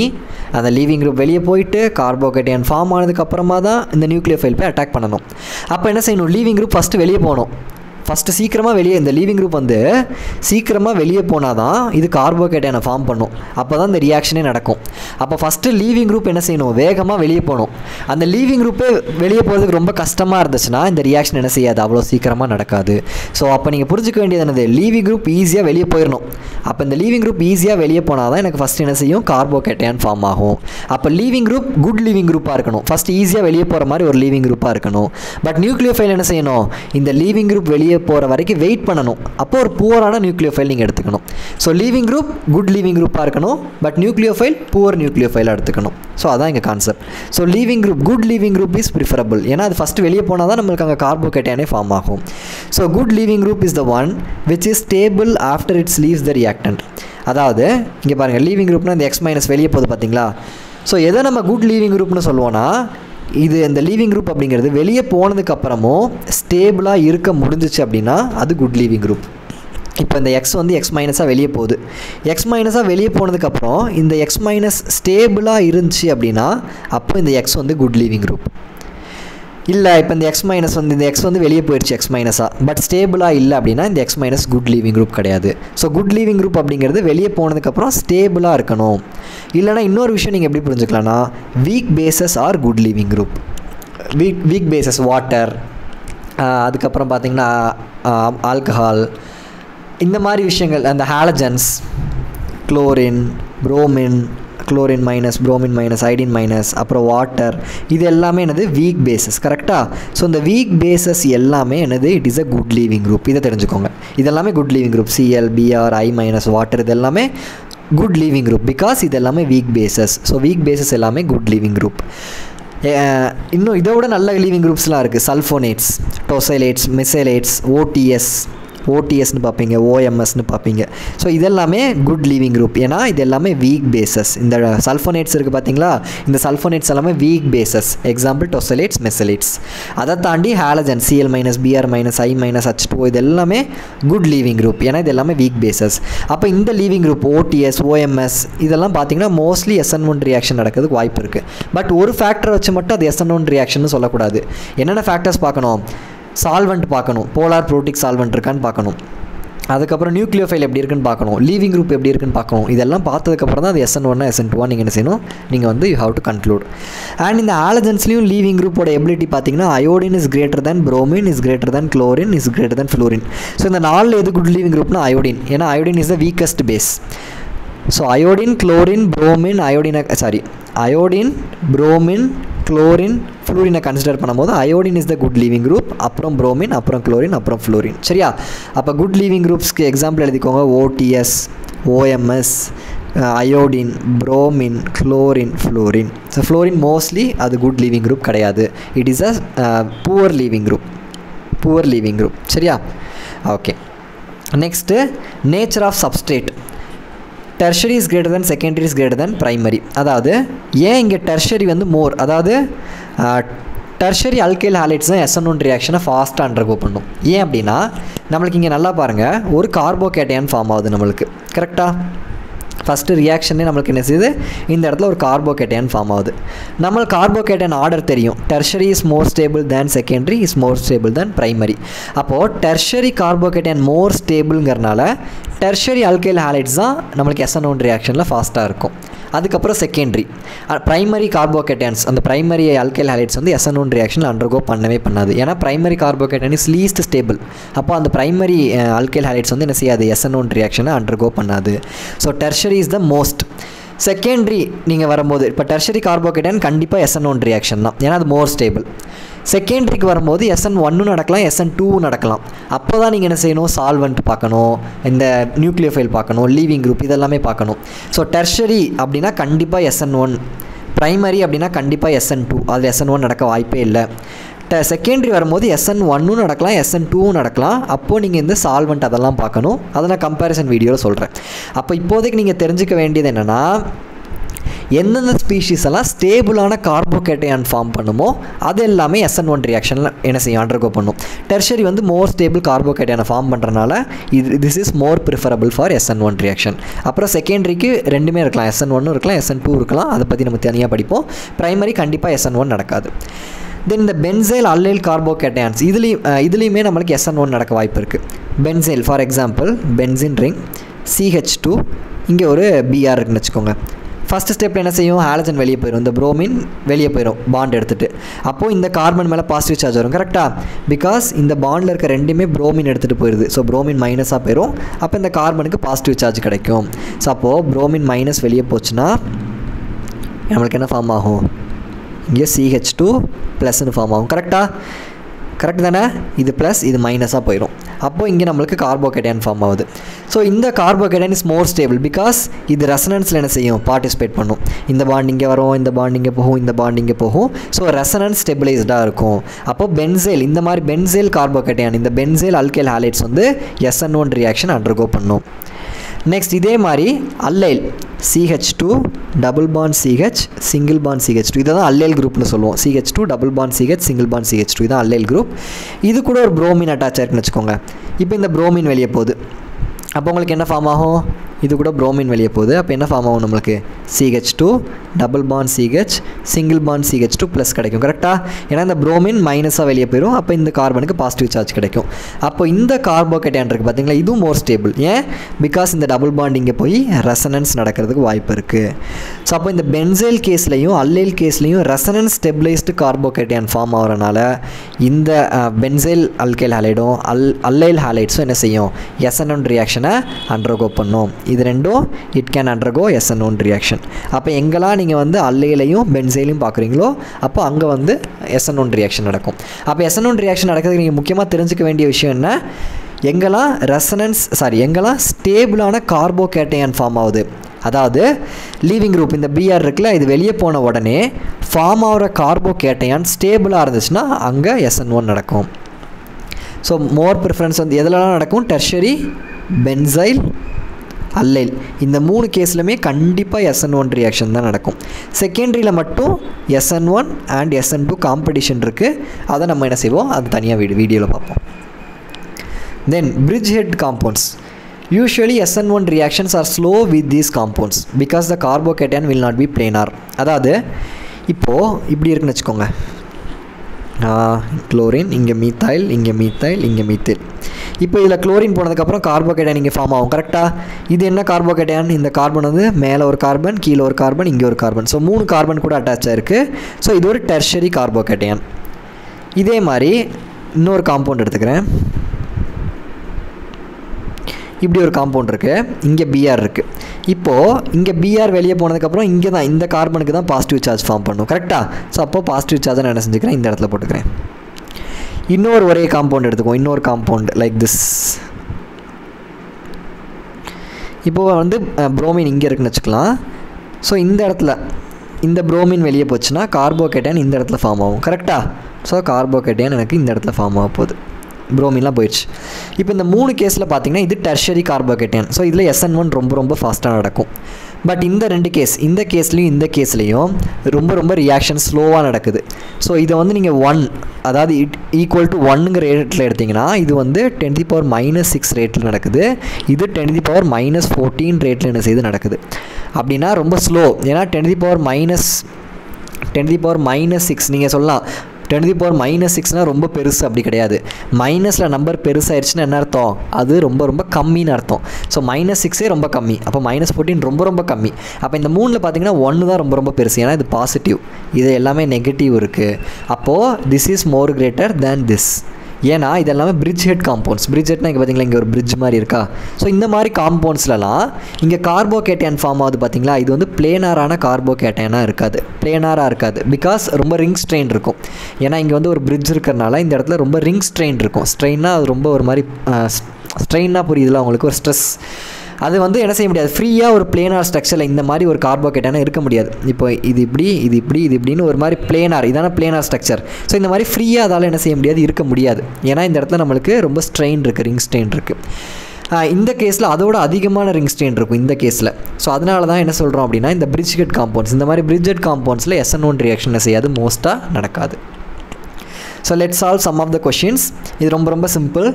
அந்த லீவிங் குரூப் வெளியே போயிட்டு கார்போகேட்டையான் ஃபார்ம் ஆனதுக்கப்புறமா தான் இந்த நியூக்ளியோஃபைல் போய் அட்டாக் பண்ணணும். அப்போ என்ன செய்யணும், லீவிங் குரூப் ஃபஸ்ட்டு வெளியே போகணும். ஃபஸ்ட்டு சீக்கிரமாக வெளியே இந்த லீவிங் குரூப் வந்து சீக்கிரமாக வெளியே போனால் தான் இது கார்போகேட்டையானை ஃபார்ம் பண்ணும். அப்போ தான் இந்த ரியாக்ஷனே நடக்கும். அப்போ ஃபஸ்ட்டு லீவிங் குரூப் என்ன செய்யணும், வேகமாக வெளியே போகணும். அந்த லீவிங் குரூப்பே வெளியே போகிறதுக்கு ரொம்ப கஷ்டமாக இருந்துச்சுன்னா இந்த ரியாக்ஷன் என்ன செய்யாது, அவ்வளோ சீக்கிரமாக நடக்காது. ஸோ அப்போ நீங்கள் புரிஞ்சுக்க வேண்டியது என்னது, லீவிங் குரூப் ஈஸியாக வெளியே போயிடணும். அப்போ இந்த லீவிங் குரூப் ஈஸியாக வெளியே போனால் தான் எனக்கு ஃபஸ்ட்டு என்ன செய்யும், கார்போகேட்டையான் ஃபார்ம் ஆகும். அப்போ லீவிங் குரூப் குட் லீவிங் குரூப்பாக இருக்கணும். ஃபஸ்ட்டு ஈஸியாக வெளியே போகிற மாதிரி ஒரு லீவிங் குரூப்பாக இருக்கணும். பட் நியூக்ளியோஃபைல் என்ன செய்யணும், இந்த லீவிங் குரூப் வெளியே போகிற வரைக்கும் வெயிட் பண்ணணும். அப்போ ஒரு புவரான நியூக்ளியோஃபைல் நீங்கள் எடுத்துக்கணும். So leaving group good leaving குரூப்பாக இருக்கணும், பட் நியூக்ளியோஃபைல் புவர் நியூக்ளியோஃபைலாக எடுத்துக்கணும். ஸோ அதான் இங்கே concept. So leaving group good leaving group is preferable. ஏன்னா அது ஃபஸ்ட்டு வெளியே போனால் தான் நம்மளுக்கு அங்கே கார்போகேட்டையானே ஃபார்ம் ஆகும். So good leaving group is the one which is stable after it's leaves the reactant. அதாவது இங்கே பாருங்கள், லீவிங் குரூப்னா இந்த X மைனஸ் வெளியே போகுது பார்த்தீங்களா. ஸோ எதை நம்ம குட் லீவிங் குரூப்னு சொல்லுவோன்னா, இது இந்த லீவிங் குரூப் அப்படிங்கிறது வெளியே போனதுக்கப்புறமும் ஸ்டேபிளாக இருக்க முடிஞ்சிச்சு அப்படின்னா அது குட் லீவிங் குரூப். இப்போ இந்த எக்ஸ் வந்து எக்ஸ் மைனஸாக வெளியே போகுது. எக்ஸ் மைனஸாக வெளியே போனதுக்கப்புறம் இந்த எக்ஸ் மைனஸ் ஸ்டேபிளாக இருந்துச்சு அப்படின்னா அப்போ இந்த எக்ஸ் வந்து குட் லீவிங் குரூப். இல்லை இப்போ இந்த எக்ஸ் மைனஸ் வந்து இந்த எக்ஸ் வந்து வெளியே போயிடுச்சு எக்ஸ் மைனஸாக, பட் ஸ்டேபிளாக இல்லை அப்படின்னா இந்த X minus good leaving group கிடையாது. ஸோ குட் லீவிங் குரூப் அப்படிங்கிறது வெளியே போனதுக்கப்புறம் ஸ்டேபிளாக இருக்கணும். இல்லைனா இன்னொரு விஷயம் நீங்கள் எப்படி புரிஞ்சுக்கலாம்னா, weak bases are good leaving group. Weak bases water, அதுக்கப்புறம் பார்த்திங்கன்னா ஆல்கஹால், இந்த மாதிரி விஷயங்கள், அந்த halogens, chlorine, bromine, chlorine minus, bromine minus, iodine minus, அப்புறம் வாட்டர், இது எல்லாமே என்னது வீக் பேசஸ். கரெக்டாக? ஸோ இந்த வீக் பேசஸ் எல்லாமே என்னது, it is a good leaving group. இதை தெரிஞ்சுக்கோங்க. இதெல்லாமே good leaving group. Cl, Br, I minus, water, இது எல்லாமே குட் லீவிங் குரூப் பிகாஸ் இது எல்லாமே week bases. So week bases எல்லாமே குட் லீவிங் குரூப். இன்னும் இதை விட நல்ல லீவிங் குரூப்ஸ்லாம் இருக்குது. சல்ஃபோனேட்ஸ், டோசைலேட்ஸ், மெசைலேட்ஸ், ஓடிஎஸ்னு பார்ப்பீங்க, ஓஎம்எஸ்னு பார்ப்பீங்க. ஸோ இதெல்லாமே குட் லீவிங் குரூப். ஏன்னா இது எல்லாமே வீக் பேசஸ். இந்த சல்ஃபோனேட்ஸ் இருக்குது பார்த்தீங்களா, இந்த சல்ஃபோனேட்ஸ் எல்லாமே வீக் பேசஸ். எக்ஸாம்பிள் டோசைலேட்ஸ், மெசைலேட்ஸ். அதை தாண்டி halogen, Cl minus, Br minus, I minus, H2O, இது எல்லாமே குட் லீவிங் குரூப். ஏன்னா இது எல்லாமே வீக் பேசஸ். அப்போ இந்த லீவிங் குரூப் ஓடிஎஸ், ஓஎம்எஸ் இதெல்லாம் பார்த்தீங்கன்னா மோஸ்ட்லி SN1 ரியாக்ஷன் நடக்கிறதுக்கு வாய்ப்பு இருக்குது. பட் ஒரு ஃபேக்டரை வச்சு மட்டும் அது SN1 ரியாக்ஷன் சொல்லக்கூடாது. என்னென்ன ஃபேக்டர்ஸ் பார்க்கணும், சால்வெண்ட் பார்க்கணும், போலார் ப்ரோட்டிக் சால்வெண்ட் இருக்கான்னு பார்க்கணும். அதுக்கப்புறம் நியூக்ளியோஃபைல் எப்படி இருக்குன்னு பார்க்கணும், லீவிங் குரூப் எப்படி இருக்குன்னு பார்க்கணும். இதெல்லாம் பார்த்ததுக்கப்புறம் தான் அது SN1 SN2 நீங்கள் என்ன செய்யணும், நீங்கள் வந்து you have to conclude. And இந்த ஆலஜன்ஸ்லையும் லீவிங் குரூப்போட எபிலிட்டி பார்த்தீங்கன்னா iodine is greater than bromine, is greater than chlorine, is greater than fluorine. So இந்த 4 எது குட் லீவிங் குரூப்னா அயோடின், ஏன்னா iodine is the weakest base. So iodine, chlorine, bromine, iodine, bromine, chlorine, ஃப்ளூரினை consider பண்ணும்போது iodine is the good leaving group, அப்புறம் bromine, அப்புறம் chlorine, அப்புறம் fluorine. சரியா? அப்போ குட் லீவிங் குரூப்ஸ்க்கு எக்ஸாம்பிள் எழுதிக்கோங்க. OTS, OMS, iodine, bromine, chlorine, fluorine. So fluorine mostly அது குட் லீவிங் குரூப் கிடையாது. It is a poor leaving group. சரியா? Okay. Next nature of substrate. Tertiary is greater than secondary is greater than primary. அதாவது ஏன் இங்கே tertiary வந்து மோர், அதாவது tertiary alkyl halides தான் SN1 ரியாக்ஷனை ஃபாஸ்ட்டாக அண்டர்கோ பண்ணும். ஏன் அப்படின்னா நம்மளுக்கு இங்கே நல்லா பாருங்கள், ஒரு கார்போகேட்டையான் ஃபார்ம் ஆகுது நம்மளுக்கு. கரெக்டாக? ஃபஸ்ட்டு ரியாக்ஷனே நம்மளுக்கு என்ன செய்யுது, இந்த இடத்துல ஒரு கார்போகேட்டையான் ஃபார்ம் ஆகுது. நம்மளுக்கு கார்போகேட்டையான் ஆர்டர் தெரியும். Tertiary is more stable than secondary, is more stable than primary. அப்போது டெர்ஷரி கார்போகேட்டையான் மோர் ஸ்டேபிள்ங்கிறனால டெர்ஷரி அல்கைல் ஹாலைட்ஸ் தான் நம்மளுக்கு SN1 ரியாக்ஷனில் ஃபாஸ்ட்டாக இருக்கும். அதுக்கப்புறம் செகண்டரி ப்ரைமரி கார்போகேட்டையான்ஸ், அந்த ப்ரைமரி அல்கைல் ஹாலைட்ஸ் வந்து SN1 ரியாக்ஷனில் அண்டர்கோ பண்ணவே பண்ணாது. ஏன்னா ப்ரைமரி கார்போகேட்டையான் இஸ் லீஸ்ட் ஸ்டேபிள். அப்போ அந்த ப்ரைமரி அல்கைல் ஹாலைட்ஸ் வந்து என்ன செய்யாது, SN1 ரியாக்ஷனை அண்டர்கோ பண்ணாது. So tertiary is the most. Secondary நீங்கள் வரும்போது இப்போ டெர்ஷரி கார்போகேட்டையான் கண்டிப்பாக SN1 ரியாக்ஷன் தான், ஏன்னா அது மோர் ஸ்டேபிள். செகண்டரிக்கு வரும்போது SN1 நடக்கலாம், SN2 நடக்கலாம். அப்போ தான் நீங்கள் என்ன செய்யணும், சால்வெண்ட் பார்க்கணும், இந்த நியூக்ளியோஃபைல் பார்க்கணும், லீவிங் குரூப் இதெல்லாமே பார்க்கணும். ஸோ டெர்ஷரி அப்படின்னா கண்டிப்பாக SN1, ப்ரைமரி அப்படின்னா கண்டிப்பாக SN2, அதில் SN1 நடக்க வாய்ப்பே இல்லை. செகண்டரி வரும்போது SN1 நடக்கலாம், SN2 நடக்கலாம். அப்போது நீங்கள் இந்த சால்வெண்ட் அதெல்லாம் பார்க்கணும். அதை நான் கம்பேரிசன் வீடியோவில் சொல்கிறேன். அப்போ இப்போதைக்கு நீங்கள் தெரிஞ்சுக்க வேண்டியது என்னென்னா, எந்தெந்த ஸ்பீஷீஸ் எல்லாம் ஸ்டேபிளான கார்போகேட்டையான் ஃபார்ம் பண்ணுமோ அது எல்லாமே SN1 ரியாக்ஷனில் என்ன செய்யும், அண்டர்கோ பண்ணும். டெர்ஷரி வந்து மோர் ஸ்டேபிள் கார்போகேட்டையானை ஃபார்ம் பண்ணுறனால this is more preferable for SN1 reaction. அப்புறம் செகண்டரிக்கு ரெண்டுமே இருக்கலாம், SN1 இருக்கலாம், SN2 இருக்கலாம். அதை பற்றி நம்ம தனியாக படிப்போம். ப்ரைமரி கண்டிப்பாக SN1 நடக்காது. தென் இந்த பென்சைல் அல்லைல் கார்போகேட்டையான்ஸ் இதுலேயுமே நம்மளுக்கு SN1 நடக்க வாய்ப்பு இருக்குது. Benzyl for example benzene ring, CH2, இங்கே ஒரு BR இருக்குன்னு வச்சுக்கோங்க. ஃபஸ்ட்டு ஸ்டெப்பில் என்ன செய்யும், ஹாலஜன் வெளியே போயிடும், இந்த புரோமின் வெளியே போயிடும் பாண்ட் எடுத்துகிட்டு. அப்போது இந்த கார்பன் மேலே பாசிட்டிவ் சார்ஜ் வரும். கரெக்டாக? பிகாஸ் இந்த பாண்டில் இருக்க ரெண்டுமே புரோமின் எடுத்துகிட்டு போயிடுது. ஸோ புரோமின் மைனஸாக போயிடும். அப்போ இந்த கார்பனுக்கு பாசிட்டிவ் சார்ஜ் கிடைக்கும். ஸோ அப்போது புரோமின் மைனஸ் வெளியே போச்சுன்னா நம்மளுக்கு என்ன ஃபார்ம் ஆகும், இங்கே CH2 ப்ளஸ்ன்னு ஃபார்ம் ஆகும். கரெக்ட் தானே? இது ப்ளஸ் இது மைனஸாக போயிடும். அப்போது இங்கே நம்மளுக்கு கார்போகேட்டையான் ஃபார்ம் ஆகுது. ஸோ இந்த கார்போகேட்டையான் இஸ் மோர் ஸ்டேபிள் பிகாஸ் இது ரெசனன்ஸில் என்ன செய்யும், பார்ட்டிசிபேட் பண்ணும். இந்த பாண்ட் இங்கே வரும், இந்த பாண்ட் இங்கே போகும், இந்த பாண்ட் இங்கே போகும். ஸோ ரெசனன்ஸ் ஸ்டெபிளைஸ்டாக இருக்கும். அப்போது பென்சைல், இந்த மாதிரி பென்சைல் கார்போகேட்டையான், இந்த பென்சைல் அல்கைல் ஹாலைட்ஸ் வந்து SN1 ரியாக்ஷன் அண்டர்கோ பண்ணும். நெக்ஸ்ட் இதே மாதிரி allyl, CH2 double bond CH single bond CH2, இதை தான் அல்லைல் குரூப்னு சொல்லுவோம். CH2 double bond CH single bond CH2, இதான் அல்லைல் குரூப். இது கூட ஒரு புரோமின் அட்டாச் ஆயிருக்குன்னு வச்சுக்கோங்க. இப்போ இந்த புரோமின் வெளியே போகுது. அப்போ உங்களுக்கு என்ன ஃபார்ம் ஆகும், இது கூட புரோமின் வெளியே போகுது. அப்போ என்ன ஃபார்ம் ஆகும் நம்மளுக்கு, CH2 double bond CH single bond CH2 plus கிடைக்கும். கரெக்டாக? ஏன்னா இந்த புரோமின் மைனஸாக வெளியே போயிடும். அப்போ இந்த கார்பனுக்கு பாசிட்டிவ் சார்ஜ் கிடைக்கும். அப்போ இந்த கார்போகேட்டையான் இருக்குது பார்த்தீங்களா, இதுவும் மோர் ஸ்டேபிள். ஏன்? பிகாஸ் இந்த டபுள் பாண்ட் இங்கே போய் ரெசனன்ஸ் நடக்கிறதுக்கு வாய்ப்பு இருக்குது. ஸோ அப்போ இந்த பென்சைல் கேஸ்லையும் அல்லைல் கேஸ்லையும் ரெசனன்ஸ் ஸ்டெபிளைஸ்டு கார்போகேட்டையான் ஃபார்ம் ஆகிறனால இந்த பென்சைல் அல்கைல் ஹாலைடும் அல்லைல் ஹாலைட்ஸும் என்ன செய்யும், SN1 ரியாக்ஷனை அண்டர்கோ பண்ணும். இது ரெண்டும் it can undergo SN1 reaction. அப்போ எங்கெல்லாம் நீங்கள் வந்து அல்லைலையும் பென்சைலையும் பார்க்குறீங்களோ அப்போ அங்கே வந்து SN1 ரியாக்ஷன் நடக்கும். அப்போ SN1 ரியாக்ஷன் நடக்கிறதுக்கு நீங்கள் முக்கியமாக தெரிஞ்சுக்க வேண்டிய விஷயம் என்ன, எங்கெல்லாம் ஸ்டேபிளான கார்போகேட்டையான் ஃபார்ம் ஆகுது, அதாவது லீவிங் குரூப் இந்த BR இருக்குல்ல, இது வெளியே போன உடனே ஃபார்ம் ஆகிற கார்போகேட்டையான் ஸ்டேபிளாக இருந்துச்சுன்னா அங்கே SN1 நடக்கும். ஸோ மோர் ப்ரிஃபரன்ஸ் வந்து எதுலலாம் நடக்கும், டெர்ஷரி, பென்சைல், அல்லைல், இந்த 3 கேஸ்லையுமே கண்டிப்பாக SN1 ரியாக்ஷன் தான் நடக்கும். செகண்டரியில் மட்டும் SN1 அண்ட் SN2 காம்படிஷன் இருக்குது. அதை நம்ம என்ன செய்வோம், அது தனியாக வீடியோவில் பார்ப்போம். Then bridge head compounds. Usually SN1 reactions are slow with these compounds because the carbocation will not be planar. அதாவது இப்போது இப்படி இருக்குன்னு வச்சுக்கோங்க, குளோரின், இங்கே மீத்தைல், இங்கே மீத்தைல், இங்கே மீத்தைல். இப்போ இதில் குளோரின் போனதுக்கப்புறம் கார்போகேட்டையான் இங்கே ஃபார்ம் ஆகும் கரெக்டாக. இது என்ன கார்போகேட்டையான்? இந்த கார்பன் வந்து மேலே ஒரு கார்பன், கீழே ஒரு கார்பன், இங்கே ஒரு கார்பன். ஸோ 3 கார்பன் கூட அட்டாச் ஆகிருக்கு. ஸோ இது ஒரு டெர்ஷரி கார்போகேட்டையான். இதே மாதிரி இன்னொரு காம்பவுண்ட் எடுத்துக்கிறேன். இப்படி ஒரு காம்பவுண்ட் இருக்குது, இங்கே பிஆர் இருக்குது. இப்போது இங்கே பிஆர் வெளியே போனதுக்கப்புறம் இங்கே தான் இந்த கார்பனுக்கு தான் பாசிட்டிவ் சார்ஜ் ஃபார்ம் பண்ணும் கரெக்டாக. ஸோ அப்போது பாசிட்டிவ் சார்ஜை நான் என்ன செஞ்சுக்கிறேன், இந்த இடத்துல போட்டுக்கிறேன். இன்னொரு ஒரே காம்பவுண்ட் எடுத்துக்குவோம், இன்னொரு காம்பவுண்ட் லைக் திஸ். இப்போது வந்து புரோமின் இங்கே இருக்குன்னு வச்சுக்கலாம். ஸோ இந்த இடத்துல இந்த புரோமின் வெளியே போச்சுன்னா கார்போகேட்டையான் இந்த இடத்துல ஃபார்ம் ஆகும் கரெக்டாக. ஸோ கார்போகேட்டையான் எனக்கு இந்த இடத்துல ஃபார்ம் ஆக போகுது, புரோமின்லாம் போயிடுச்சு. இப்போ இந்த 3 கேஸில் பார்த்தீங்கன்னா இது டெர்ஷரி கார்போகேட்டையான். ஸோ இதில் SN1 ரொம்ப ஃபாஸ்ட்டாக நடக்கும். பட் இந்த 2 கேஸ், இந்த கேஸ்லேயும் இந்த கேஸ்லேயும் ரொம்ப ரியாக்ஷன் ஸ்லோவாக நடக்குது. ஸோ இதை வந்து நீங்கள் 1 அதாவது ஈக்குவல் டு 1ங்கிற ரேட்டில் எடுத்திங்கன்னா இது வந்து 10⁻⁻6 ரேட்டில் நடக்குது. இது 10⁻14 ரேட்டில் என்ன செய்து நடக்குது அப்படின்னா ரொம்ப ஸ்லோ. ஏன்னா 10⁻6 நீங்கள் சொல்லலாம் 10⁻6னால் ரொம்ப பெருசு, அப்படி கிடையாது. மைனஸில் நம்பர் பெருசாகிடுச்சுன்னா என்ன அர்த்தம், அது ரொம்ப கம்மின்னு அர்த்தம். ஸோ -6 ரொம்ப கம்மி, அப்போ -14 ரொம்ப கம்மி. அப்போ இந்த 3ல் பார்த்தீங்கன்னா 1 தான் ரொம்ப பெருசு, ஏன்னா இது பாசிட்டிவ், இது எல்லாமே நெகட்டிவ் இருக்குது. அப்போது this is more greater than this. ஏன்னா இது எல்லாமே பிரிட்ஜ் ஹெட் காம்பவுண்ட்ஸ். பிரிட்ஜ் ஹெட்னா இங்கே பார்த்தீங்களா, இங்கே ஒரு பிரிட்ஜ் மாதிரி இருக்கா. ஸோ இந்த மாதிரி காம்பவுண்ட்ஸ்லாம் இங்கே கார்போகேட்டையான் ஃபார்ம் ஆகுது பார்த்தீங்களா. இது வந்து பிளேனாரான கார்போகேட்டையானாக இருக்காது, பிளேனாராக இருக்காது. பிகாஸ் ரொம்ப ரிங் ஸ்ட்ரெயின் இருக்கும். ஏன்னா இங்கே வந்து ஒரு பிரிட்ஜ் இருக்கிறனால இந்த இடத்துல ரொம்ப ரிங் ஸ்ட்ரெயின் இருக்கும். ஸ்ட்ரெயின்னா அது ரொம்ப ஒரு மாதிரி ஸ்ட்ரெயினாக புரியுதுல உங்களுக்கு, ஒரு ஸ்ட்ரெஸ். அது வந்து என்ன செய்ய முடியாது, ஃப்ரீயாக ஒரு பிளேனார் ஸ்ட்ரக்சரில் இந்த மாதிரி ஒரு கார்போகேட்டையானா இருக்க முடியாது. இப்போ இது இப்படின்னு ஒரு மாதிரி பிளேனார், இதான பிளேனார் ஸ்ட்ரக்சர். ஸோ இந்த மாதிரி ஃப்ரீயாக அதால் என்ன செய்ய முடியாது, இருக்க முடியாது. ஏன்னா இந்த இடத்துல நம்மளுக்கு ரொம்ப ஸ்ட்ரெயின் இருக்குது, ரிங் ஸ்ட்ரெயின் இருக்குது. இந்த கேஸில் அதோட அதிகமான ரிங் ஸ்ட்ரெயின் இருக்கும் இந்த கேஸில். ஸோ அதனால தான் என்ன சொல்கிறோம் அப்படின்னா இந்த பிரிட்ஜ் ஹெட் காம்பவுண்ட்ஸ், இந்த மாதிரி பிரிட்ஜ் ஹெட் காம்பவுண்ட்ஸில் SN1 ரியாக்ஷன் செய்யாது, மோஸ்ட்டாக நடக்காது. So let's solve some of the questions. இது ரொம்ப சிம்பிள்.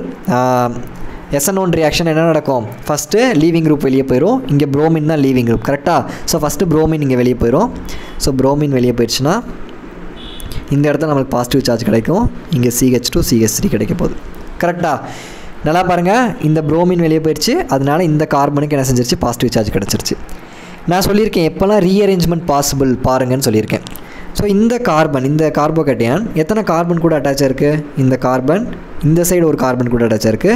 SN1 ரியாக்ஷன் என்ன நடக்கும், ஃபஸ்ட்டு லீவிங் குரூப் வெளியே போயிடும். இங்கே புரோமின் தான் லீவிங் குரூப் கரெக்டாக. ஸோ ஃபஸ்ட்டு புரோமின் இங்கே வெளியே போயிடும். ஸோ புரோமின் வெளியே போயிடுச்சுன்னா இந்த இடத்துல நம்மளுக்கு பாசிட்டிவ் சார்ஜ் கிடைக்கும். இங்கே CH2 CH3 கிடைக்க போகுது கரெக்டாக. நல்லா பாருங்கள், இந்த புரோமின் வெளியே போயிடுச்சு, அதனால இந்த கார்பனுக்கு என்ன செஞ்சிருச்சு, பாசிட்டிவ் சார்ஜ் கிடச்சிருச்சு. நான் சொல்லியிருக்கேன் எப்போல்லாம் ரீஅரேஞ்ச்மெண்ட் பாசிபிள் பாருங்கன்னு சொல்லியிருக்கேன். ஸோ இந்த கார்பன், இந்த கார்போகேட்டையான் எத்தனை கார்பன் கூட அட்டாச் ஆயிருக்கு, இந்த கார்பன் இந்த சைடு ஒரு கார்பன் கூட அட்டாச் ஆயிருக்கு,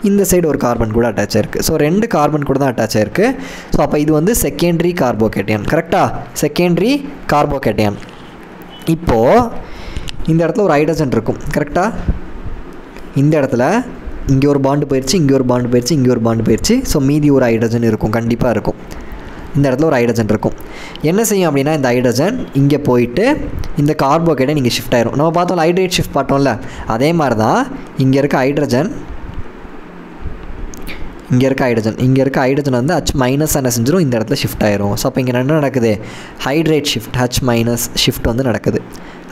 இந்த சைடு ஒரு கார்பன் கூட அட்டாச் ஆயிருக்கு. ஸோ 2 கார்பன் கூட தான் அட்டாச் ஆயிருக்கு. ஸோ அப்போ இது வந்து செகண்டரி கார்போகேட்டையான் கரெக்டாக, செகண்டரி கார்போகேட்டையான். இப்போது இந்த இடத்துல ஒரு ஹைட்ரஜன் இருக்கும் கரெக்டாக. இந்த இடத்துல இங்கே ஒரு பாண்டு போயிடுச்சு, இங்கே ஒரு பாண்டு போயிடுச்சு, இங்கே ஒரு பாண்டு போயிடுச்சு. ஸோ மீதி ஒரு ஹைட்ரஜன் இருக்கும், கண்டிப்பாக இருக்கும். இந்த இடத்துல ஒரு ஹைட்ரஜன் இருக்கும். என்ன செய்யும் அப்படின்னா இந்த ஹைட்ரஜன் இங்கே போயிட்டு இந்த கார்போகேட்டையான் இங்கே ஷிஃப்ட் ஆயிரும். நம்ம பார்த்தோம் ஹைட்ரேட் ஷிஃப்ட் பார்த்தோம்ல, அதே மாதிரி தான் இங்கே இருக்க ஹைட்ரஜன் இங்கே இருக்க ஹைட்ரஜன் வந்து H- என்ன செஞ்சிடும், இந்த இடத்துல ஷிஃப்ட் ஆயிரும். ஸோ அப்போ இங்கே என்ன நடக்குது, ஹைட்ரேட் ஷிஃப்ட், H- ஷிஃப்ட் வந்து நடக்குது.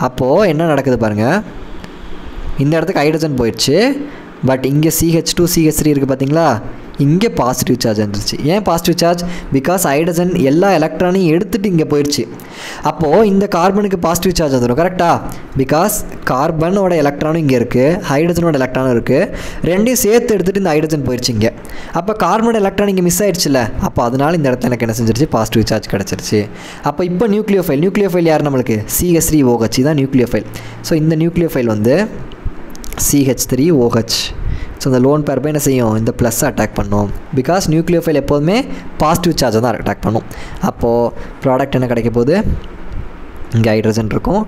அப்போது என்ன நடக்குது பாருங்கள், இந்த இடத்துக்கு ஹைட்ரஜன் போயிடுச்சு, பட் இங்கே CH2 CH3 இருக்குது பார்த்தீங்களா, இங்கே பாசிட்டிவ் சார்ஜ் வந்துருச்சு. ஏன் பாசிட்டிவ் சார்ஜ், பிகாஸ் ஹைட்ரஜன் எல்லா எலக்ட்ரானையும் எடுத்துகிட்டு இங்கே போயிடுச்சு. அப்போது இந்த கார்பனுக்கு பாசிட்டிவ் சார்ஜ் வந்துடும் கரெக்டாக. பிகாஸ் கார்பனோட எலக்ட்ரானும் இங்கே இருக்குது, ஹைட்ரஜனோட எலக்ட்ரானும் இருக்குது, ரெண்டையும் சேர்த்து எடுத்துகிட்டு இந்த ஹைட்ரஜன் போயிடுச்சு இங்கே. அப்போ கார்பனோட எலக்ட்ரான் இங்கே மிஸ் ஆயிடுச்சுல்ல, அப்போ அதனால் இந்த இடத்துல எனக்கு என்ன செஞ்சிருச்சு, பாசிட்டிவ் சார்ஜ் கிடச்சிருச்சு. அப்போ இப்போ நியூக்ளியோஃபைல் யார் நம்மளுக்கு, CH3OH தான் நியூக்ளியோஃபைல். ஸோ இந்த நியூக்ளியோஃபைல் வந்து CH3OH. ஸோ இந்த லோன் பேர் போய் என்ன செய்யும், இந்த ப்ளஸ்ஸை அட்டாக் பண்ணும். பிகாஸ் நியூக்ளியோஃபைல் எப்போதுமே பாசிட்டிவ் சார்ஜை தான் அட்டாக் பண்ணும். அப்போது ப்ராடக்ட் என்ன கிடைக்க போகுது, இங்கே ஹைட்ரஜன் இருக்கும்,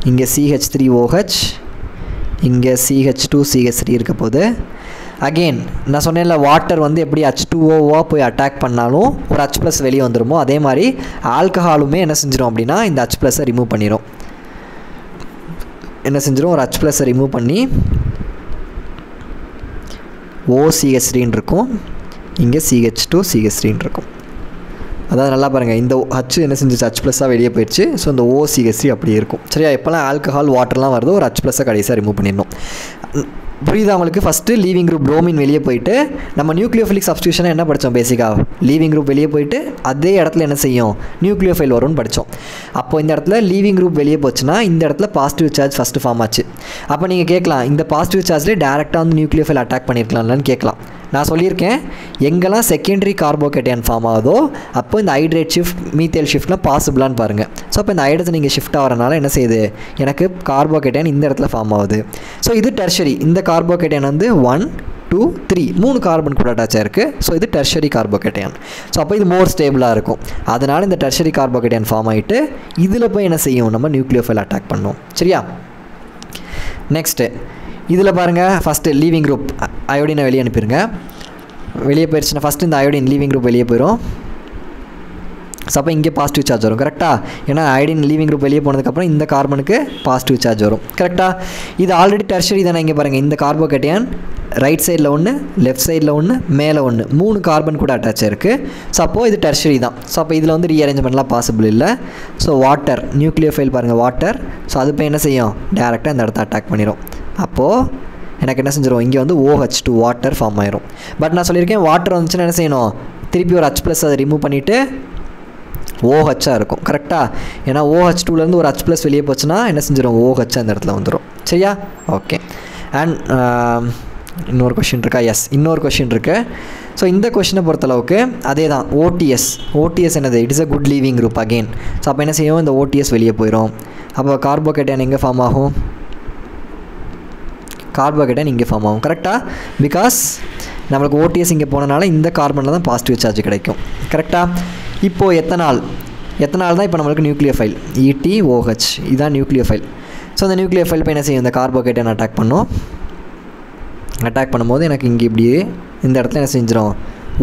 இங்கே CH3OH, இங்கே CH2 CH3 இருக்க போது. அகெயின் நான் சொன்னேன்ல, வாட்டர் வந்து எப்படி H2O போய் அட்டாக் பண்ணாலும் ஒரு H+ வெளியே வந்துடுமோ, அதே மாதிரி ஆல்கஹாலுமே என்ன செஞ்சிடும் அப்படின்னா இந்த H+-ஐ ரிமூவ் பண்ணிடும். என்ன செஞ்சிடும், ஒரு H+-ஐ ரிமூவ் பண்ணி OCH3 இருக்கும், இங்கே CH2 CH3 இருக்கும். அதாவது நல்லா பாருங்கள், இந்த H என்ன செஞ்சிச்சு, H+-ஆக வெளியே போயிடுச்சு. ஸோ இந்த OCH3 அப்படியே இருக்கும். சரியா, எப்போல்லாம் ஆல்கஹால் வாட்டர்லாம் வருதோ ஒரு H+-ஐ கடைசியாக ரிமூவ் பண்ணிடணும். புரியுதா உங்களுக்கு? ஃபஸ்ட்டு லீவிங் குரூப் ப்ரோமின் வெளியே போயிட்டு நம்ம நியூக்ளியோஃபிலிக் சப்ஸ்டியூஷனை என்ன படித்தோம்? பேசிக்காக லீவிங் குரூப் வெளியே போயிட்டு அதே இடத்துல என்ன செய்யும்? நியூக்ளியோஃபைல் வரும்னு படித்தோம். அப்போ இந்த இடத்துல லீவிங் குரூப் வெளியே போச்சுன்னா இந்த இடத்துல பாசிட்டிவ் சார்ஜ் ஃபஸ்ட்டு ஃபார்ம் ஆச்சு. அப்போ நீங்கள் கேட்கலாம், இந்த பாசிட்டிவ் சார்ஜ்லேயே டேரெக்டாக வந்து நியூக்ளியோஃபைல் அட்டாக் பண்ணியிருக்கலாம்னு கேட்கலாம். நான் சொல்லியிருக்கேன், எங்கெல்லாம் செகண்டரி கார்போகேட்டையான் ஃபார்ம் ஆகுதோ அப்போ இந்த ஹைட்ரேட் ஷிஃப்ட் மீத்தேல் ஷிஃப்ட்லாம் பாசிபிளான்னு பாருங்கள். ஸோ அப்போ இந்த ஹைட்ரஜன் நீங்கள் ஷிஃப்ட் ஆகிறனால என்ன செய்யுது? எனக்கு கார்போகேட்டையான் இந்த இடத்துல ஃபார்ம் ஆகுது. ஸோ இது டெர்ஷரி. இந்த கார்போகேட்டையான் வந்து 1 2 3 3 கார்பன் கூட அட்டாச் ஆயிருக்கு. ஸோ இது டெர்ஷரி கார்போகேட்டையான். ஸோ அப்போ இது மோர் ஸ்டேபிளாக இருக்கும். அதனால் இந்த டெர்ஷரி கார்போகேட்டையான் ஃபார்ம் ஆகிட்டு இதில் போய் என்ன செய்யும்? நம்ம நியூக்ளியோஃபைல் அட்டாக் பண்ணோம். சரியா? நெக்ஸ்ட்டு இதில் பாருங்கள், ஃபஸ்ட்டு லீவிங் குரூப் அயோடினை வெளியே அனுப்பிடுங்க. வெளியே போயிடுச்சுன்னா ஃபஸ்ட்டு இந்த அயோடின் லீவிங் குரூப் வெளியே போயிடும். ஸோ அப்போ இங்கே பாசிட்டிவ் சார்ஜ் வரும். கரெக்டாக? ஏன்னா அயோடின் லீவிங் குரூப் வெளியே போனதுக்கப்புறம் இந்த கார்பனுக்கு பாசிட்டிவ் சார்ஜ் வரும். கரெக்டாக? இது ஆல்ரெடி டெர்ஷரி தானே. இங்கே பாருங்கள், இந்த கார்போகேட்டையான் ரைட் சைடில் ஒன்று, லெஃப்ட் சைடில் ஒன்று, மேலே ஒன்று, 3 கார்பன் கூட அட்டாச் ஆயிருக்கு. ஸோ அப்போது இது டெர்ஷரி தான். ஸோ அப்போ இதில் வந்து ரீஅரேஞ்ச்மெண்ட்லாம் பாசிபிள் இல்லை. ஸோ வாட்டர் நியூக்ளியோஃபைல் பாருங்கள், வாட்டர். ஸோ அது போய் என்ன செய்யும்? டேரெக்டாக இந்த இடத்த அட்டாக் பண்ணிடும். அப்போது எனக்கு என்ன செஞ்சிடும்? இங்கே வந்து OH2 வாட்டர் ஃபார்ம் ஆயிரும். பட் நான் சொல்லியிருக்கேன், வாட்டர் வந்துச்சுன்னா என்ன செய்யணும்? திருப்பி ஒரு H+ அதை ரிமூவ் பண்ணிவிட்டு OH இருக்கும். கரெக்டாக? ஏன்னா OH2லேருந்து ஒரு H+ வெளியே போச்சுன்னா என்ன செஞ்சிடும்? OH அந்த இடத்துல வந்துடும். சரியா? ஓகே. அண்ட் இன்னொரு கொஷின் இருக்கா? எஸ், இன்னொரு கொஷின் இருக்குது. ஸோ இந்த கொஷினை பொறுத்தளவுக்கு அதே தான். ஓடிஎஸ் என்னது? It is a good leaving group again. So அப்போ என்ன செய்யும்? இந்த OTS வெளியே போயிடும். அப்போ கார்போகேட்டையான் எங்கே ஃபார்ம் ஆகும்? கார்போகேட்டையான் இங்கே ஃபார்ம் ஆகும். கரெக்டாக? பிகாஸ் நம்மளுக்கு OTS இங்கே போனனால இந்த கார்பனில் தான் பாசிட்டிவ் சார்ஜ் கிடைக்கும். கரெக்டாக? இப்போது எத்தனால் தான் இப்போ நம்மளுக்கு நியூக்ளியோஃபைல். ETOH இதுதான் நியூக்ளியோஃபைல். ஸோ அந்த நியூக்ளியோஃபைல் இப்போ என்ன செய்யும்? இந்த கார்போகேட்டையான் அட்டாக் பண்ணும். அட்டாக் பண்ணும்போது எனக்கு இங்கே இப்படியே இந்த இடத்துல என்ன செஞ்சிடும்?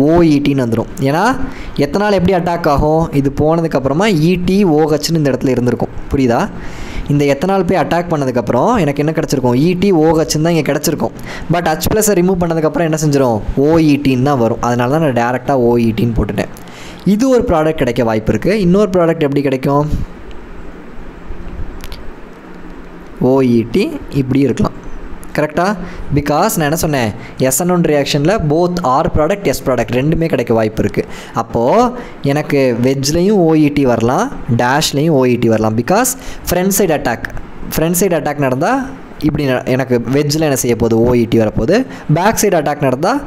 OETன்னு வந்துடும். ஏன்னா எத்தனால் எப்படி அட்டாக் ஆகும்? இது போனதுக்கப்புறமா ETOHன்னு இந்த இடத்துல இருந்திருக்கும். புரியுதா? இந்த எத்தனால் போய் அட்டாக் பண்ணதுக்கப்புறம் எனக்கு என்ன கிடச்சிருக்கும்? ETOHன்னு தான் இங்கே கிடச்சிருக்கும். பட் H+ ரிமூவ் பண்ணதுக்கப்புறம் என்ன செஞ்சிடும்? OETன்னு தான் வரும். அதனால தான் நான் டேரெக்டாக OETன்னு போட்டுட்டேன். இது ஒரு ப்ராடக்ட் கிடைக்க வாய்ப்பு இருக்குது. இன்னொரு ப்ராடக்ட் எப்படி கிடைக்கும்? OET இப்படி இருக்கலாம். கரெக்டாக? பிகாஸ் நான் என்ன சொன்னேன்? SN1 ரியாக்ஷனில் both R product S product ரெண்டுமே கிடைக்க வாய்ப்பு இருக்குது. அப்போது எனக்கு வெஜ்லேயும் OET வரலாம், டேஷ்லேயும் OET வரலாம். பிகாஸ் ஃப்ரண்ட் சைடு அட்டாக் நடந்தால் இப்படி எனக்கு வெஜ்ஜில் என்ன செய்ய போகுது? OET வரப்போகுது. பேக் சைடு அட்டாக் நடந்தால்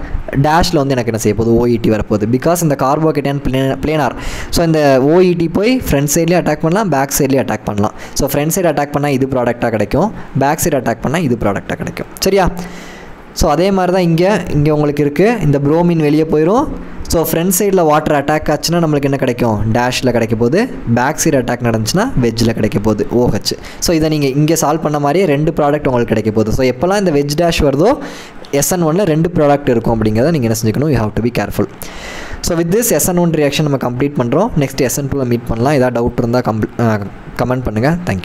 டேஷில் வந்து எனக்கு என்ன செய்ய போகுது? OET வரப்போகுது. பிகாஸ் இந்த கார்போகேட்டையான் பிளேனார். ஸோ இந்த OET போய் ஃப்ரண்ட் சைட்லேயும் அட்டாக் பண்ணலாம், பேக் சைட்லேயும் அட்டாக் பண்ணலாம். ஸோ ஃப்ரண்ட் சைடு அட்டாக் பண்ணால் இது ப்ராடக்டாக கிடைக்கும், பேக் சைடு அட்டாக் பண்ணால் இது ப்ராடக்டாக கிடைக்கும். சரியா? ஸோ அதே மாதிரி தான் இங்கே உங்களுக்கு இருக்குது. இந்த ப்ரோமின் வெளியே போயிடும். ஸோ ஃப்ரண்ட் சைடில் வாட்டர் அட்டாக் ஆச்சுன்னா நம்மளுக்கு என்ன கிடைக்கும்? டேஷில் கிடைக்க போகுது. பேக் சைடு அட்டாக் நடந்துச்சுன்னா வெஜ்ஜில் கிடைக்க போகுது, OH. ஸோ இதை நீங்கள் இங்கே சால்வ் பண்ண மாதிரியே 2 ப்ராடக்ட் உங்களுக்கு கிடைக்க போகுது. ஸோ எப்போல்லாம் இந்த வெஜ் டேஷ் வருதோ SN1ல் 2 ப்ராடக்ட் இருக்கும் அப்படிங்கிறத நீங்கள் என்ன செஞ்சுக்கணும்? You have to be careful. So with this SN1 reaction நம்ம கம்ப்ளீட் பண்ணுறோம். நெக்ஸ்ட் SN2ல் மீட் பண்ணலாம். ஏதாவது டவுட் இருந்தால் கமெண்ட் பண்ணுங்கள். தேங்க்யூ.